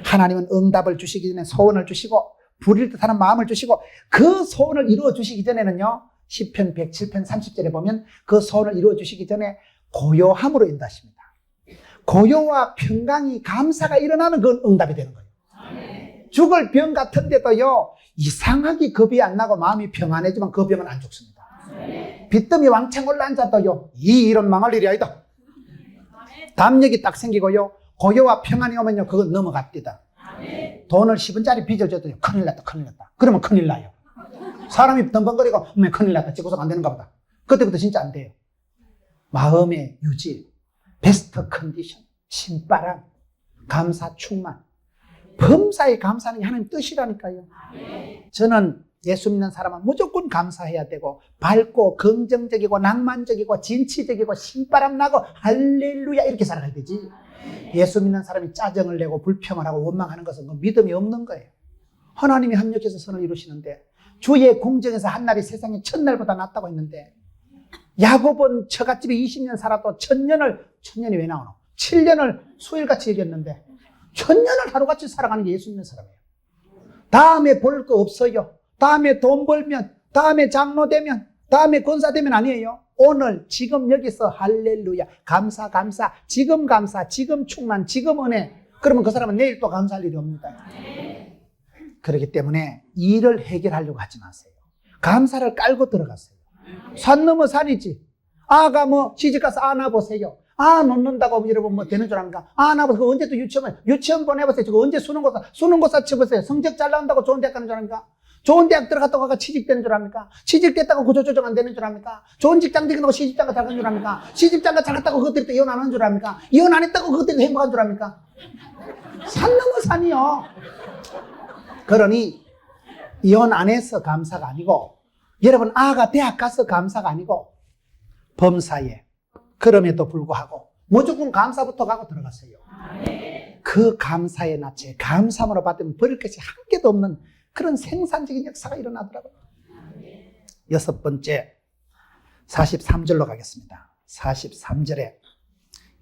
하나님은 응답을 주시기 전에 소원을 주시고 부릴 듯하는 마음을 주시고 그 소원을 이루어 주시기 전에는요 시편 107편 30절에 보면 그 소원을 이루어 주시기 전에 고요함으로 인도하십니다. 고요와 평강이 감사가 일어나는 건 응답이 되는 거예요. 죽을 병 같은데도요 이상하게 겁이 안 나고 마음이 평안해지만 그 병은 안 죽습니다. 빚더미 왕창 올라앉아도요 이 일은 망할 일이 아니다. 담력이 딱 생기고요 고요와 평안이 오면요 그건 넘어갑니다. 돈을 10원짜리 빚어줘도요 큰일 났다. 그러면 큰일 나요. 사람이 덤벙거리고 큰일 났다 집구석 안 되는가 보다. 그때부터 진짜 안 돼요. 마음의 유지, 베스트 컨디션, 신바람, 감사 충만, 범사에 감사하는 게 하나님 뜻이라니까요. 저는 예수 믿는 사람은 무조건 감사해야 되고 밝고 긍정적이고 낭만적이고 진취적이고 신바람 나고 할렐루야 이렇게 살아가야 되지. 예수 믿는 사람이 짜증을 내고 불평을 하고 원망하는 것은 믿음이 없는 거예요. 하나님이 합력해서 선을 이루시는데 주의 공정에서 한날이 세상의 천날보다 낫다고 했는데 야곱은 처갓집에 20년 살아도 천년이 왜 나오노? 7년을 수일같이 이겼는데 1000년을 하루같이 살아가는 게 예수 믿는 사람이에요. 다음에 볼 거 없어요. 다음에 돈 벌면, 다음에 장로 되면, 다음에 권사 되면 아니에요. 오늘 지금 여기서 할렐루야 감사 지금 감사 지금 충만 지금 은혜. 그러면 그 사람은 내일 또 감사할 일이 없습니다. 그렇기 때문에 일을 해결하려고 하지 마세요. 감사를 깔고 들어가세요. 산 넘어 산이지. 아가 시집가서 낳아보세요. 놓는다고 여러분 되는 줄 압니까? 낳아보세요. 언제 또 유치원 보내보세요. 저거 언제 수능고사 쳐보세요. 성적 잘 나온다고 좋은 대학 가는 줄 압니까? 좋은 대학 들어갔다고 취직되는 줄 압니까? 취직됐다고 구조조정 안 되는 줄 압니까? 좋은 직장 되겠다고 시집장가 잘 가는 줄 압니까? 시집장가 잘 갔다고 그것들이 또 이혼 안 하는 줄 압니까? 이혼 안 했다고 그것들이 행복한 줄 압니까? 산 넘어 산이요. 그러니 이혼 안 해서 감사가 아니고 여러분 아가 대학 가서 감사가 아니고 범사에 그럼에도 불구하고 무조건 감사부터 가고 들어갔어요. 그 감사의 낯에 감사함으로 받으면 버릴 것이 한 개도 없는 그런 생산적인 역사가 일어나더라고요. 6번째 43절로 가겠습니다. 43절에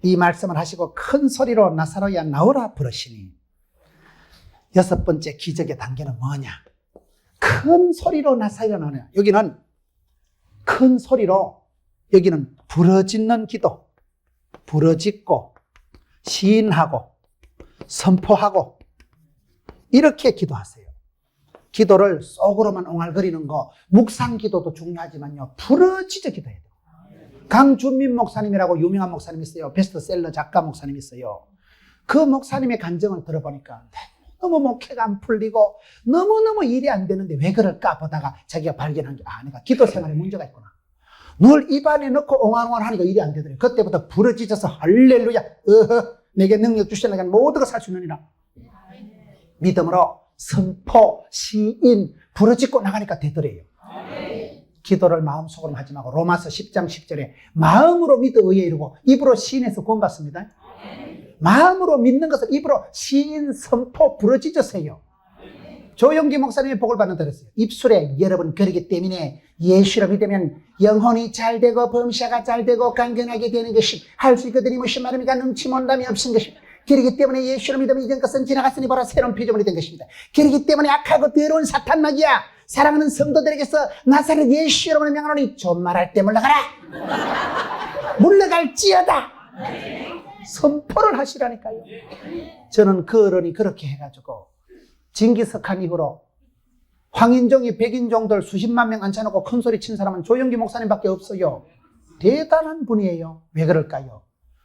이 말씀을 하시고 큰 소리로 나사로야 나오라 부르시니 6번째 기적의 단계는 뭐냐? 큰 소리로 나사로야 나오냐? 여기는 큰 소리로 여기는 부르짖는 기도, 부르짖고 시인하고 선포하고 이렇게 기도하세요. 기도를 속으로만 옹알거리는 거, 묵상 기도도 중요하지만요, 부르짖어 기도해야 돼요. 강준민 목사님이라고 유명한 목사님 있어요. 베스트셀러 작가 목사님 있어요. 그 목사님의 간증을 들어보니까 너무 목회가 안 풀리고 너무너무 일이 안 되는데 왜 그럴까 보다가 자기가 발견한 게, 내가 기도 생활에 문제가 있구나. 늘 입안에 넣고 옹알옹알 하니까 일이 안 되더래요. 그때부터 부르짖어서 할렐루야, 내게 능력 주시려니까 모두가 살 수 있느니라. 믿음으로 선포, 시인, 부르짖고 나가니까 되더래요. 기도를 마음속으로 하지 말고 로마서 10장 10절에 마음으로 믿어 의에 이르고 입으로 시인해서 구원받습니다. 마음으로 믿는 것을 입으로 시인, 선포, 부르짖으세요. 조영기 목사님의 복을 받는 들었어요. 입술에 여러분, 그러기 때문에 예수를 믿으면 영혼이 잘 되고 범사가 잘 되고 강건하게 되는 것이, 할 수 있거든이 무슨 말입니까? 넘치 못함이 없은 것이. 그러기 때문에 예수를 믿으면 이전 것은 지나갔으니 보라 새로운 피조물이 된 것입니다. 그러기 때문에 악하고 더러운 사탄 마귀야, 사랑하는 성도들에게서 나사렛 예수 여러분을 명하노니 존말할 때 물러가라. 물러갈지어다. 선포를 하시라니까요. 저는 그 어른이 그렇게 해가지고 징기스칸 이후로 황인종이 백인종들 수십만 명 앉혀놓고 큰 소리 친 사람은 조영기 목사님밖에 없어요. 대단한 분이에요. 왜 그럴까요?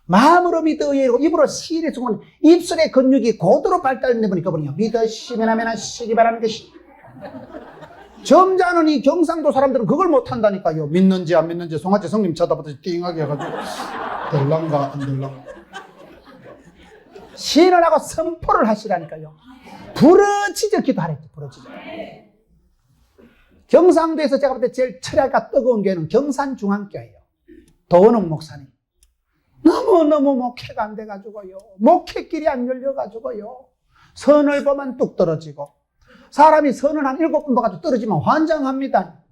마음으로 믿어 의로 입으로 시인해 주면 입술의 근육이 고도로 발달된 분이 그분이요. 믿으시면 하면 하시기 바라는 것이. 점잖은 이 경상도 사람들은 그걸 못한다니까요. 믿는지 안 믿는지 송아지 성님 쳐다보듯이 띵하게 해가지고 될란가 안 될란가. 시인을 하고 선포를 하시라니까요. 부르짖어 기도하랬죠. 부르짖어. 경상도에서 제가 볼 때 제일 철야가 뜨거운 교회는 경산중앙교회예요. 도원웅 목사님. 너무너무 목회가 안 돼가지고요. 목회길이 안 열려가지고요. 선을 보면 뚝 떨어지고, 사람이 선을 한 7번 봐가지고 떨어지면 환장합니다.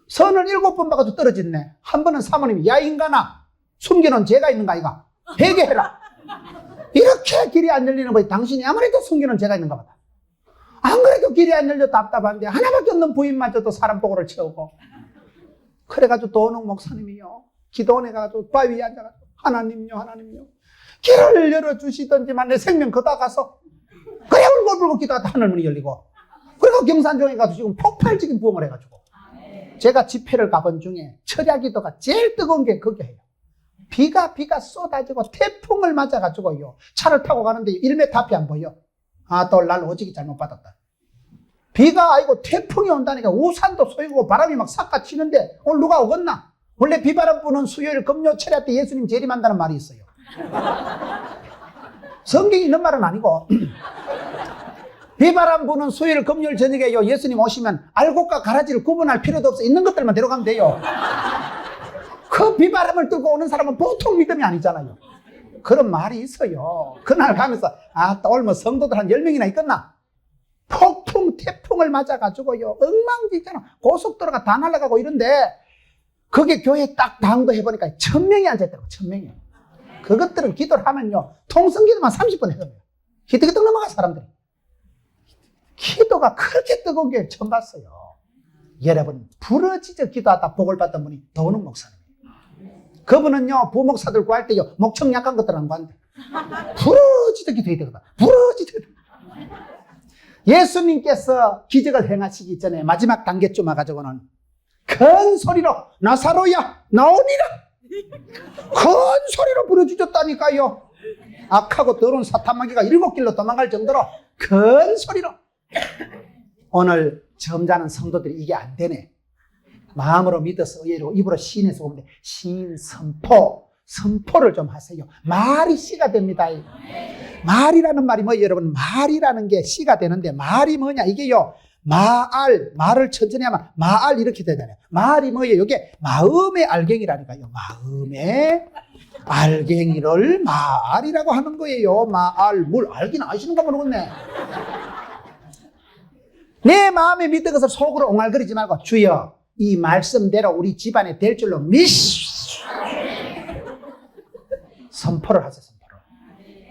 선을 7번 봐가지고 떨어졌네. 한 번은 사모님이, 야 인간아, 숨겨놓은 죄가 있는가 이가 회개해라. 이렇게 길이 안 열리는 거지. 당신이 아무래도 숨겨놓은 죄가 있는가 보다. 안 그래도 길이 안 열려 답답한데 하나밖에 없는 부인마저도 사람 보고를 채우고. 그래가지고 도원웅 목사님이요, 기도원에 가가지고 바위 위에 앉아가지고 하나님요 하나님요 길을 열어주시던지만 내 생명 거다 가서, 그래 울고불고 기도하다 하늘문이 열리고, 그리고 경산중에 가서 지금 폭발적인 부흥을 해가지고. 제가 집회를 가본 중에 철야기도가 제일 뜨거운 게 그게 해요. 비가 쏟아지고 태풍을 맞아가지고요, 차를 타고 가는데 1m 앞이 안 보여. 또 날 오지기 잘못 받았다. 비가 아니고 태풍이 온다니까 우산도 소이고 바람이 막 삭가치는데 오늘 누가 오겠나? 원래 비바람 부는 수요일 금요 철야 때 예수님 재림한다는 말이 있어요. 성경이 있는 말은 아니고 비바람 부는 수요일 금요일 저녁에요, 예수님 오시면 알곡과 가라지를 구분할 필요도 없어. 있는 것들만 데려가면 돼요. 그 비바람을 뚫고 오는 사람은 보통 믿음이 아니잖아요. 그런 말이 있어요. 그날 가면서 오늘 뭐 성도들 한 10명이나 있겠나? 폭풍 태풍을 맞아가지고요, 엉망진창 고속도로가 다 날아가고 이런데, 그게 교회에 딱 당도 해보니까 1000명이 앉아있더라고. 1000명이. 그것들은 기도를 하면요, 통성기도만 30분 해요. 히득히득 넘어가 사람들이. 기도가 그렇게 뜨거운 게 처음 봤어요. 여러분, 부르짖어 기도하다 복을 받던 분이 도원웅 목사님. 그분은요, 부목사들 구할 때요, 목청 약한 것들 안 구한대. 부르짖어 기도해야 되거든. 부르짖어. 예수님께서 기적을 행하시기 전에 마지막 단계쯤 와가지고는 큰 소리로 나사로야 나오니라, 큰 소리로 부르짖었다니까요. 악하고 더러운 사탄마귀가 7길로 도망갈 정도로 큰 소리로. 오늘 점잖은 성도들이 이게 안 되네. 마음으로 믿어서 의외로 입으로 시인해서 오는데, 시인, 선포를 좀 하세요. 말이 씨가 됩니다. 말이라는 말이 뭐예요, 여러분? 말이라는 게 씨가 되는데, 말이 뭐냐? 이게요, 말을 천천히 하면 마알 이렇게 되잖아요. 말이 뭐예요? 이게 마음의 알갱이라니까요. 마음의 알갱이를 말이라고 하는 거예요. 뭘 알긴 아시는가 모르겠네. 내 마음에 믿은 것을 속으로 옹알거리지 말고, 주여 이 말씀대로 우리 집안에 될 줄로 선포를 하세요.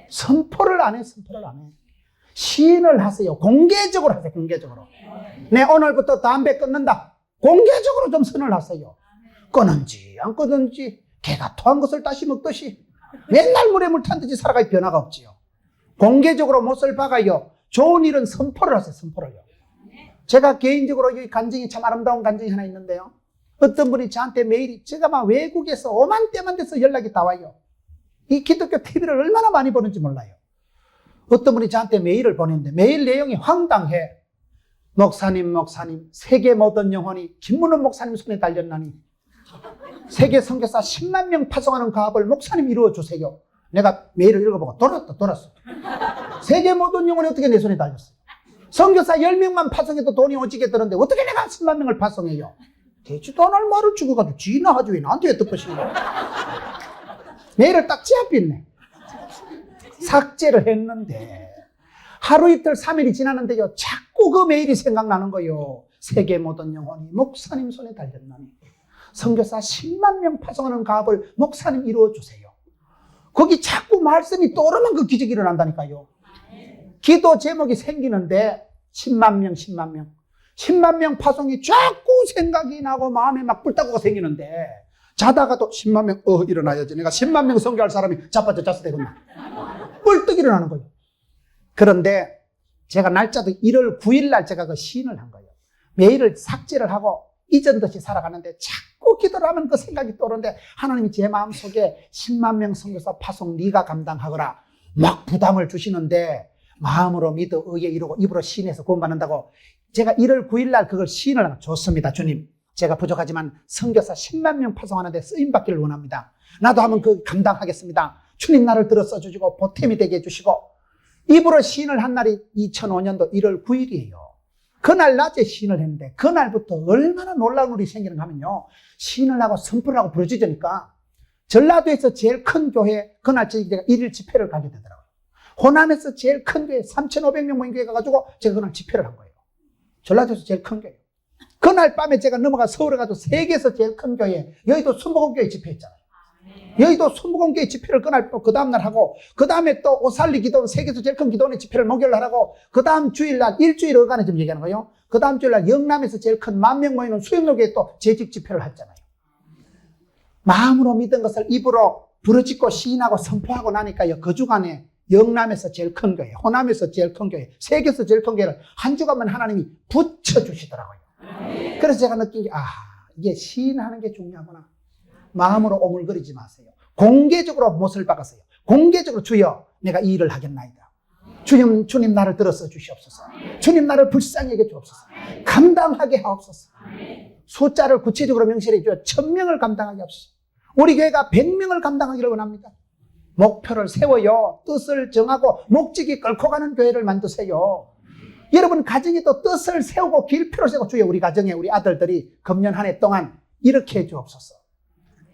선포를 안 해. 시인을 하세요. 공개적으로 하세요. 공개적으로. 내 오늘부터 담배 끊는다. 공개적으로 좀 선을 하세요. 끊은지 안 끊은지 개가 토한 것을 다시 먹듯이 맨날 물에 물 탄 듯이 살아갈 변화가 없지요. 공개적으로 못을 박아요. 좋은 일은 선포를 하세요. 선포를요. 제가 개인적으로 이 간증이 참 아름다운 간증이 하나 있는데요. 어떤 분이 저한테 매일 제가 막 외국에서 오만때만 돼서 연락이 다 와요. 이 기독교 TV를 얼마나 많이 보는지 몰라요. 어떤 분이 저한테 메일을 보냈는데 메일 내용이 황당해. 목사님, 세계 모든 영혼이 김문원 목사님 손에 달렸나니 세계 선교사 10만 명 파송하는 가업을 목사님 이루어주세요. 내가 메일을 읽어보고 돌았어. 세계 모든 영혼이 어떻게 내 손에 달렸어요? 선교사 10명만 파송해도 돈이 오지게 드는데 어떻게 내가 10만 명을 파송해요? 대지도 않을 말을 주고가지고 지나 하지 왜 나한테 덮으시는 거야? 메일을 딱 찌압했네. 삭제를 했는데 하루 이틀 3일이 지났는데요. 자꾸 그 메일이 생각나는 거예요. 세계 모든 영혼이 목사님 손에 달렸나니 선교사 10만 명 파송하는 가업을 목사님 이루어주세요. 거기 자꾸 말씀이 떠오르면 그 기적이 일어난다니까요. 기도 제목이 생기는데 10만 명 파송이 자꾸 생각이 나고 마음에 막 불타고가 생기는데 자다가도 10만 명 일어나야지. 내가 10만 명 선교할 사람이 자빠져 잤을 때구나. 뿔떡 일어나는 거예요. 그런데 제가 날짜도 1월 9일 날 제가 그 시인을 한 거예요. 메일을 삭제를 하고 이전 듯이 살아가는데 자꾸 기도를 하면 그 생각이 떠오르는데 하나님이 제 마음속에 10만 명 선교사 파송 네가 감당하거라 막 부담을 주시는데 마음으로 믿어 의에 이루고 입으로 시인해서 구원받는다고 제가 1월 9일 날 그걸 시인을 하면 좋습니다. 주님, 제가 부족하지만 선교사 10만 명 파송하는 데 쓰임받기를 원합니다. 나도 한번 그 감당하겠습니다. 주님 나를 들어 써주시고 보탬이 되게 해주시고 입으로 시인을 한 날이 2005년도 1월 9일이에요. 그날 낮에 시인을 했는데 그날부터 얼마나 놀라운 일이 생기는가 하면요. 시인을 하고 선포를 하고 부르짖으니까 전라도에서 제일 큰 교회 그날 제가 1일 집회를 가게 되더라고요. 호남에서 제일 큰 교회 3,500명 모인 교회 가가지고 제가 그날 집회를 한 거예요. 전라도에서 제일 큰 교회. 그날 밤에 제가 넘어가 서울에 가서 세계에서 제일 큰 교회 여의도 순복음교회 집회했잖아요. 여의도 순복음교회 집회를 그날 또 그 다음날 하고 그 다음에 또 오살리 기도원 세계에서 제일 큰 기도원의 집회를 목요일날 하고 그 다음 주일날 일주일 어간에 좀 얘기하는 거예요. 그 다음 주일날 영남에서 제일 큰 10,000명 모이는 수영로교회 또 재직 집회를 했잖아요. 마음으로 믿은 것을 입으로 부르짖고 시인하고 선포하고 나니까요. 그 주간에 영남에서 제일 큰 교회, 호남에서 제일 큰 교회, 세계에서 제일 큰 교회를 한 주간만 하나님이 붙여주시더라고요. 그래서 제가 느낀 게 이게 시인하는 게 중요하구나. 마음으로 오물거리지 마세요. 공개적으로 못을 박았어요. 공개적으로 주여 내가 이 일을 하겠나이다. 주님 나를 들어서 주시옵소서. 주님 나를 불쌍히 여겨 주옵소서. 감당하게 하옵소서. 숫자를 구체적으로 명시해 주어 1000명을 감당하게 하옵소서. 우리 교회가 100명을 감당하기를 원합니다. 목표를 세워요. 뜻을 정하고 목적이 끌고 가는 교회를 만드세요. 여러분 가정에 또 뜻을 세우고 길표를 세우고 주여 우리 가정에 우리 아들들이 금년 한 해 동안 이렇게 해 주옵소서.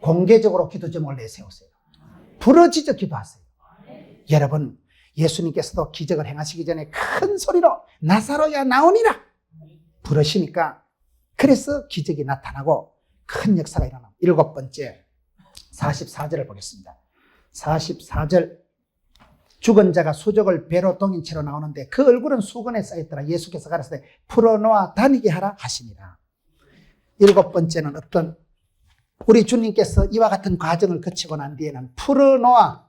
공개적으로 기도 제목을 내세우세요. 부르짖어 기도하세요. 여러분 예수님께서도 기적을 행하시기 전에 큰 소리로 나사로야 나오니라 부르시니까 그래서 기적이 나타나고 큰 역사가 일어납니다. 7번째 44절을 보겠습니다. 44절 죽은 자가 수족을 배로 동인 채로 나오는데 그 얼굴은 수건에 쌓였더라. 예수께서 가라사대 풀어놓아 다니게 하라 하시니라. 7번째는 어떤 우리 주님께서 이와 같은 과정을 거치고 난 뒤에는 풀어놓아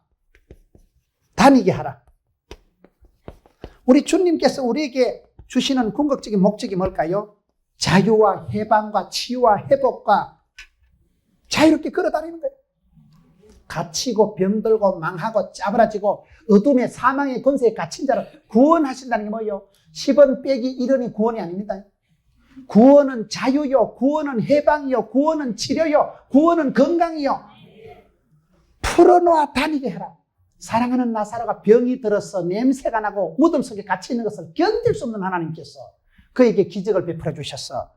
다니게 하라. 우리 주님께서 우리에게 주시는 궁극적인 목적이 뭘까요? 자유와 해방과 치유와 회복과 자유롭게 걸어다니는 거예요. 갇히고 병들고 망하고 짜부라지고 어둠의 사망의 권세에 갇힌 자를 구원하신다는 게 뭐예요? 10원 빼기 1원이 구원이 아닙니다. 구원은 자유요, 구원은 해방이요, 구원은 치료요, 구원은 건강이요. 풀어놓아 다니게 해라. 사랑하는 나사로가 병이 들어서 냄새가 나고 무덤 속에 갇혀 있는 것을 견딜 수 없는 하나님께서 그에게 기적을 베풀어 주셔서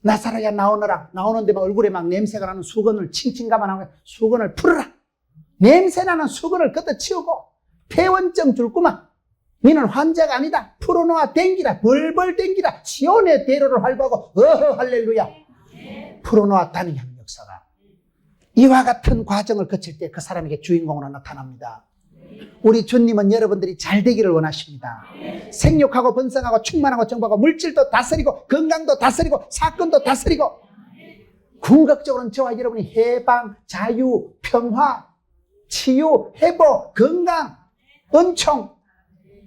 나사로야 나오너라. 나오는데 막 얼굴에 막 냄새가 나는 수건을 칭칭 감아나고 수건을 풀어라. 냄새나는 수건을 걷어 치우고 폐원증 줄구만. 너는 환자가 아니다. 풀어놓아 댕기라. 벌벌 댕기라. 시온의 대로를 활보하고 어허 할렐루야. 풀어놓아 다니게 하는 역사가 이와 같은 과정을 거칠 때 그 사람에게 주인공으로 나타납니다. 우리 주님은 여러분들이 잘 되기를 원하십니다. 생육하고 번성하고 충만하고 정복하고 물질도 다스리고 건강도 다스리고 사건도 다스리고 궁극적으로는 저와 여러분이 해방, 자유, 평화, 치유, 회복, 건강, 은총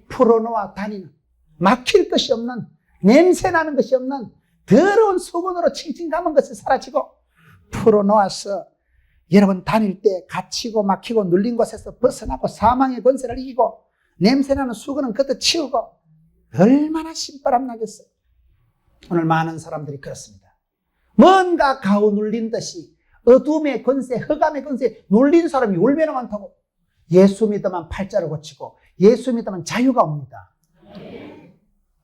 풀어놓아 다니는, 막힐 것이 없는, 냄새나는 것이 없는 더러운 수건으로 칭칭 감은 것이 사라지고 풀어놓아서 여러분 다닐 때 갇히고 막히고 눌린 곳에서 벗어나고 사망의 권세를 이기고 냄새나는 수건은 그것도 치우고 얼마나 신바람 나겠어요. 오늘 많은 사람들이 그렇습니다. 뭔가 가오 눌린 듯이 어둠의 권세, 흑암의 권세 눌린 사람이 얼마나 많다고. 예수 믿으면 팔자를 고치고 예수 믿으면 자유가 옵니다.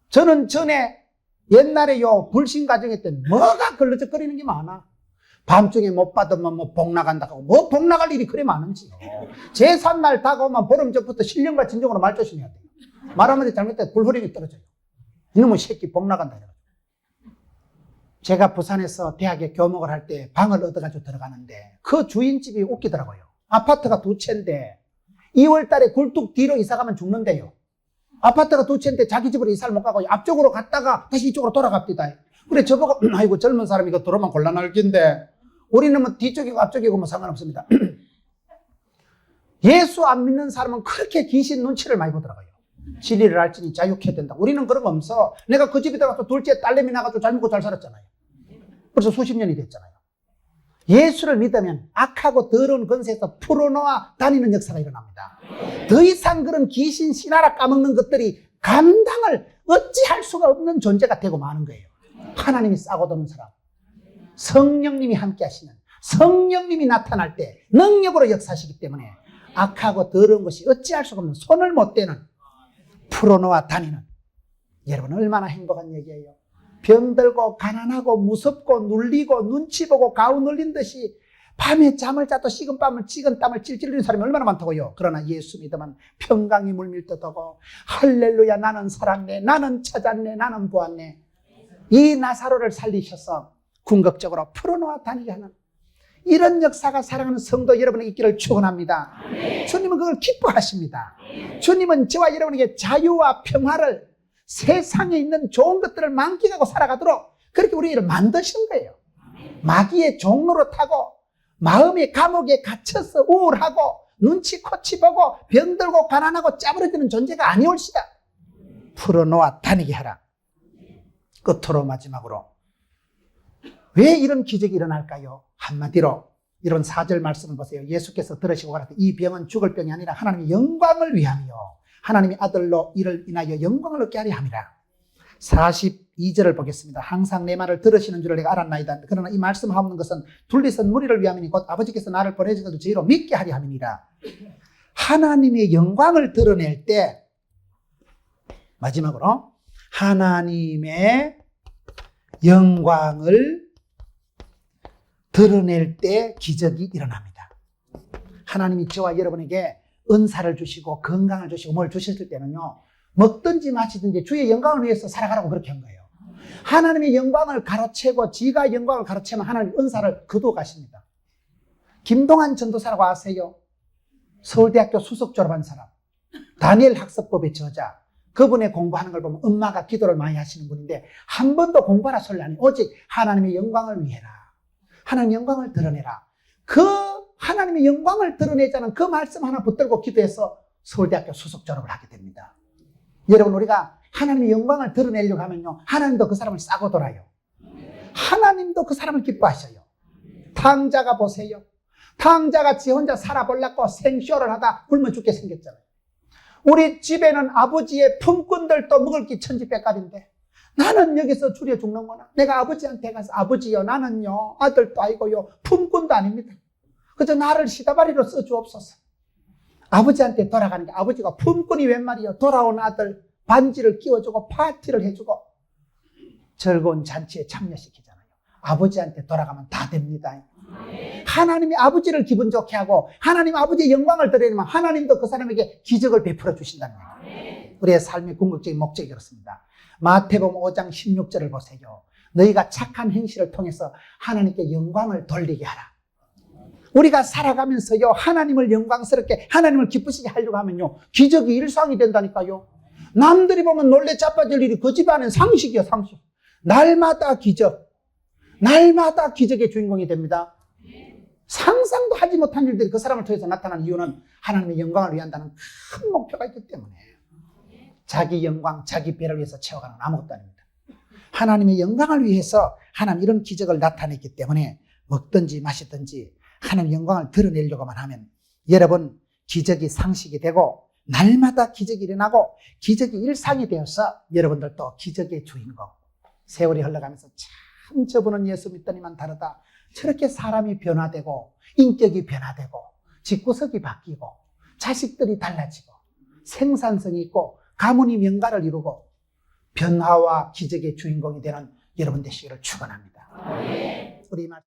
저는 전에 옛날에요 불신 가정에 때 뭐가 걸러적거리는 게 많아. 밤중에 못 받으면 뭐 복 나간다고. 뭐 복 나갈 일이 그래 많은지요. 제삿날 다가오면 보름 전부터 신령과 진정으로 말 조심해야 돼요. 말하면 잘못돼 불호령이 떨어져요. 이놈의 새끼 복 나간다 이러고. 제가 부산에서 대학에 교목을 할 때 방을 얻어가지고 들어가는데 그 주인집이 웃기더라고요. 아파트가 2채인데 2월 달에 굴뚝 뒤로 이사가면 죽는데요. 아파트가 2채인데 자기 집으로 이사를 못 가고 앞쪽으로 갔다가 다시 이쪽으로 돌아갑니다. 그래 저보고 아이고 젊은 사람이 이거 들어오면 곤란할 긴데 우리는 뭐 뒤쪽이고 앞쪽이고 뭐 상관없습니다. 예수 안 믿는 사람은 그렇게 귀신 눈치를 많이 보더라고요. 진리를 알지니 자유케 된다. 우리는 그런 거 없어. 내가 그 집에 들어가서 둘째 딸내미 나가지고 잘 먹고 잘 살았잖아요. 벌써 수십 년이 됐잖아요. 예수를 믿으면 악하고 더러운 권세에서 풀어놓아 다니는 역사가 일어납니다. 더 이상 그런 귀신 신하라 까먹는 것들이 감당을 어찌할 수가 없는 존재가 되고 마는 거예요. 하나님이 싸고 도는 사람, 성령님이 함께 하시는, 성령님이 나타날 때 능력으로 역사하시기 때문에 악하고 더러운 것이 어찌할 수가 없는, 손을 못 대는, 풀어놓아 다니는, 여러분 얼마나 행복한 얘기예요. 병들고 가난하고 무섭고 눌리고 눈치 보고 가오 눌린 듯이 밤에 잠을 자도 식은땀을 찌근 땀을 찔찔 흘리는 사람이 얼마나 많다고요. 그러나 예수 믿으면 평강이 물밀듯하고 할렐루야 나는 살았네, 나는 찾았네, 나는 보았네. 이 나사로를 살리셔서 궁극적으로 풀어놓아 다니게 하는 이런 역사가 사랑하는 성도 여러분에게 있기를 축원합니다. 주님은 그걸 기뻐하십니다. 주님은 저와 여러분에게 자유와 평화를, 세상에 있는 좋은 것들을 만끽하고 살아가도록 그렇게 우리를 만드신 거예요. 마귀의 종로로 타고 마음의 감옥에 갇혀서 우울하고 눈치 코치 보고 병들고 가난하고 짜부러지는 존재가 아니올시다. 풀어놓아 다니게 하라. 끝으로 마지막으로 왜 이런 기적이 일어날까요? 한마디로 이런 4절 말씀을 보세요. 예수께서 들으시고 가라사대 이 병은 죽을 병이 아니라 하나님의 영광을 위함이요 하나님의 아들로 이를 인하여 영광을 얻게 하려 함이라. 42절을 보겠습니다. 항상 내 말을 들으시는 줄을 내가 알았나이다. 그러나 이 말씀하옵는 것은 둘리선 무리를 위함이니 곧 아버지께서 나를 보내셔서 저희로 믿게 하려 함이니라. 하나님의 영광을 드러낼 때 마지막으로 하나님의 영광을 드러낼 때 기적이 일어납니다. 하나님이 저와 여러분에게 은사를 주시고 건강을 주시고 뭘 주셨을 때는요, 먹든지 마시든지 주의 영광을 위해서 살아가라고 그렇게 한 거예요. 하나님의 영광을 가로채고 지가 영광을 가로채면 하나님 은사를 거두어 가십니다. 김동환 전도사라고 아세요? 서울대학교 수석 졸업한 사람, 다니엘 학습법의 저자. 그분의 공부하는 걸 보면 엄마가 기도를 많이 하시는 분인데 한 번도 공부하라 소리 안 해요. 오직 하나님의 영광을 위해라. 하나님의 영광을 드러내라. 그 하나님의 영광을 드러내자는 그 말씀 하나 붙들고 기도해서 서울대학교 수석 졸업을 하게 됩니다. 여러분 우리가 하나님의 영광을 드러내려고 하면요, 하나님도 그 사람을 싸고 돌아요. 하나님도 그 사람을 기뻐하셔요. 탕자가 보세요. 탕자가 지 혼자 살아보려고 생쇼를 하다 굶어 죽게 생겼잖아요. 우리 집에는 아버지의 품꾼들도 먹을 게 천지백갈인데 나는 여기서 줄여 죽는구나. 내가 아버지한테 가서 아버지요 나는요 아들도 아니고요 품꾼도 아닙니다. 그저 나를 시다바리로 써주옵소서. 아버지한테 돌아가는 게, 아버지가 품꾼이 웬 말이요. 돌아온 아들 반지를 끼워주고 파티를 해주고 즐거운 잔치에 참여시키잖아요. 아버지한테 돌아가면 다 됩니다. 하나님이 아버지를 기분 좋게 하고 하나님 아버지의 영광을 드러내면 하나님도 그 사람에게 기적을 베풀어 주신다는 거예요. 우리의 삶의 궁극적인 목적이 그렇습니다. 마태복음 5장 16절을 보세요. 너희가 착한 행실을 통해서 하나님께 영광을 돌리게 하라. 우리가 살아가면서요 하나님을 영광스럽게 하나님을 기쁘시게 하려고 하면요 기적이 일상이 된다니까요. 남들이 보면 놀래 자빠질 일이 그 집안은 상식이야, 상식. 날마다 기적, 날마다 기적의 주인공이 됩니다. 상상도 하지 못한 일들이 그 사람을 통해서 나타나는 이유는 하나님의 영광을 위한다는 큰 목표가 있기 때문에 자기 영광, 자기 배를 위해서 채워가는 건 아무것도 아닙니다. 하나님의 영광을 위해서 하나님 이런 기적을 나타냈기 때문에 먹든지 마시든지 하나님의 영광을 드러내려고만 하면 여러분 기적이 상식이 되고 날마다 기적이 일어나고 기적이 일상이 되어서 여러분들도 기적의 주인공. 세월이 흘러가면서 참 저분은 예수 믿더니만 다르다. 저렇게 사람이 변화되고 인격이 변화되고 집구석이 바뀌고 자식들이 달라지고 생산성이 있고 가문이 명가를 이루고 변화와 기적의 주인공이 되는 여러분 되시기를 축원합니다. 우리 말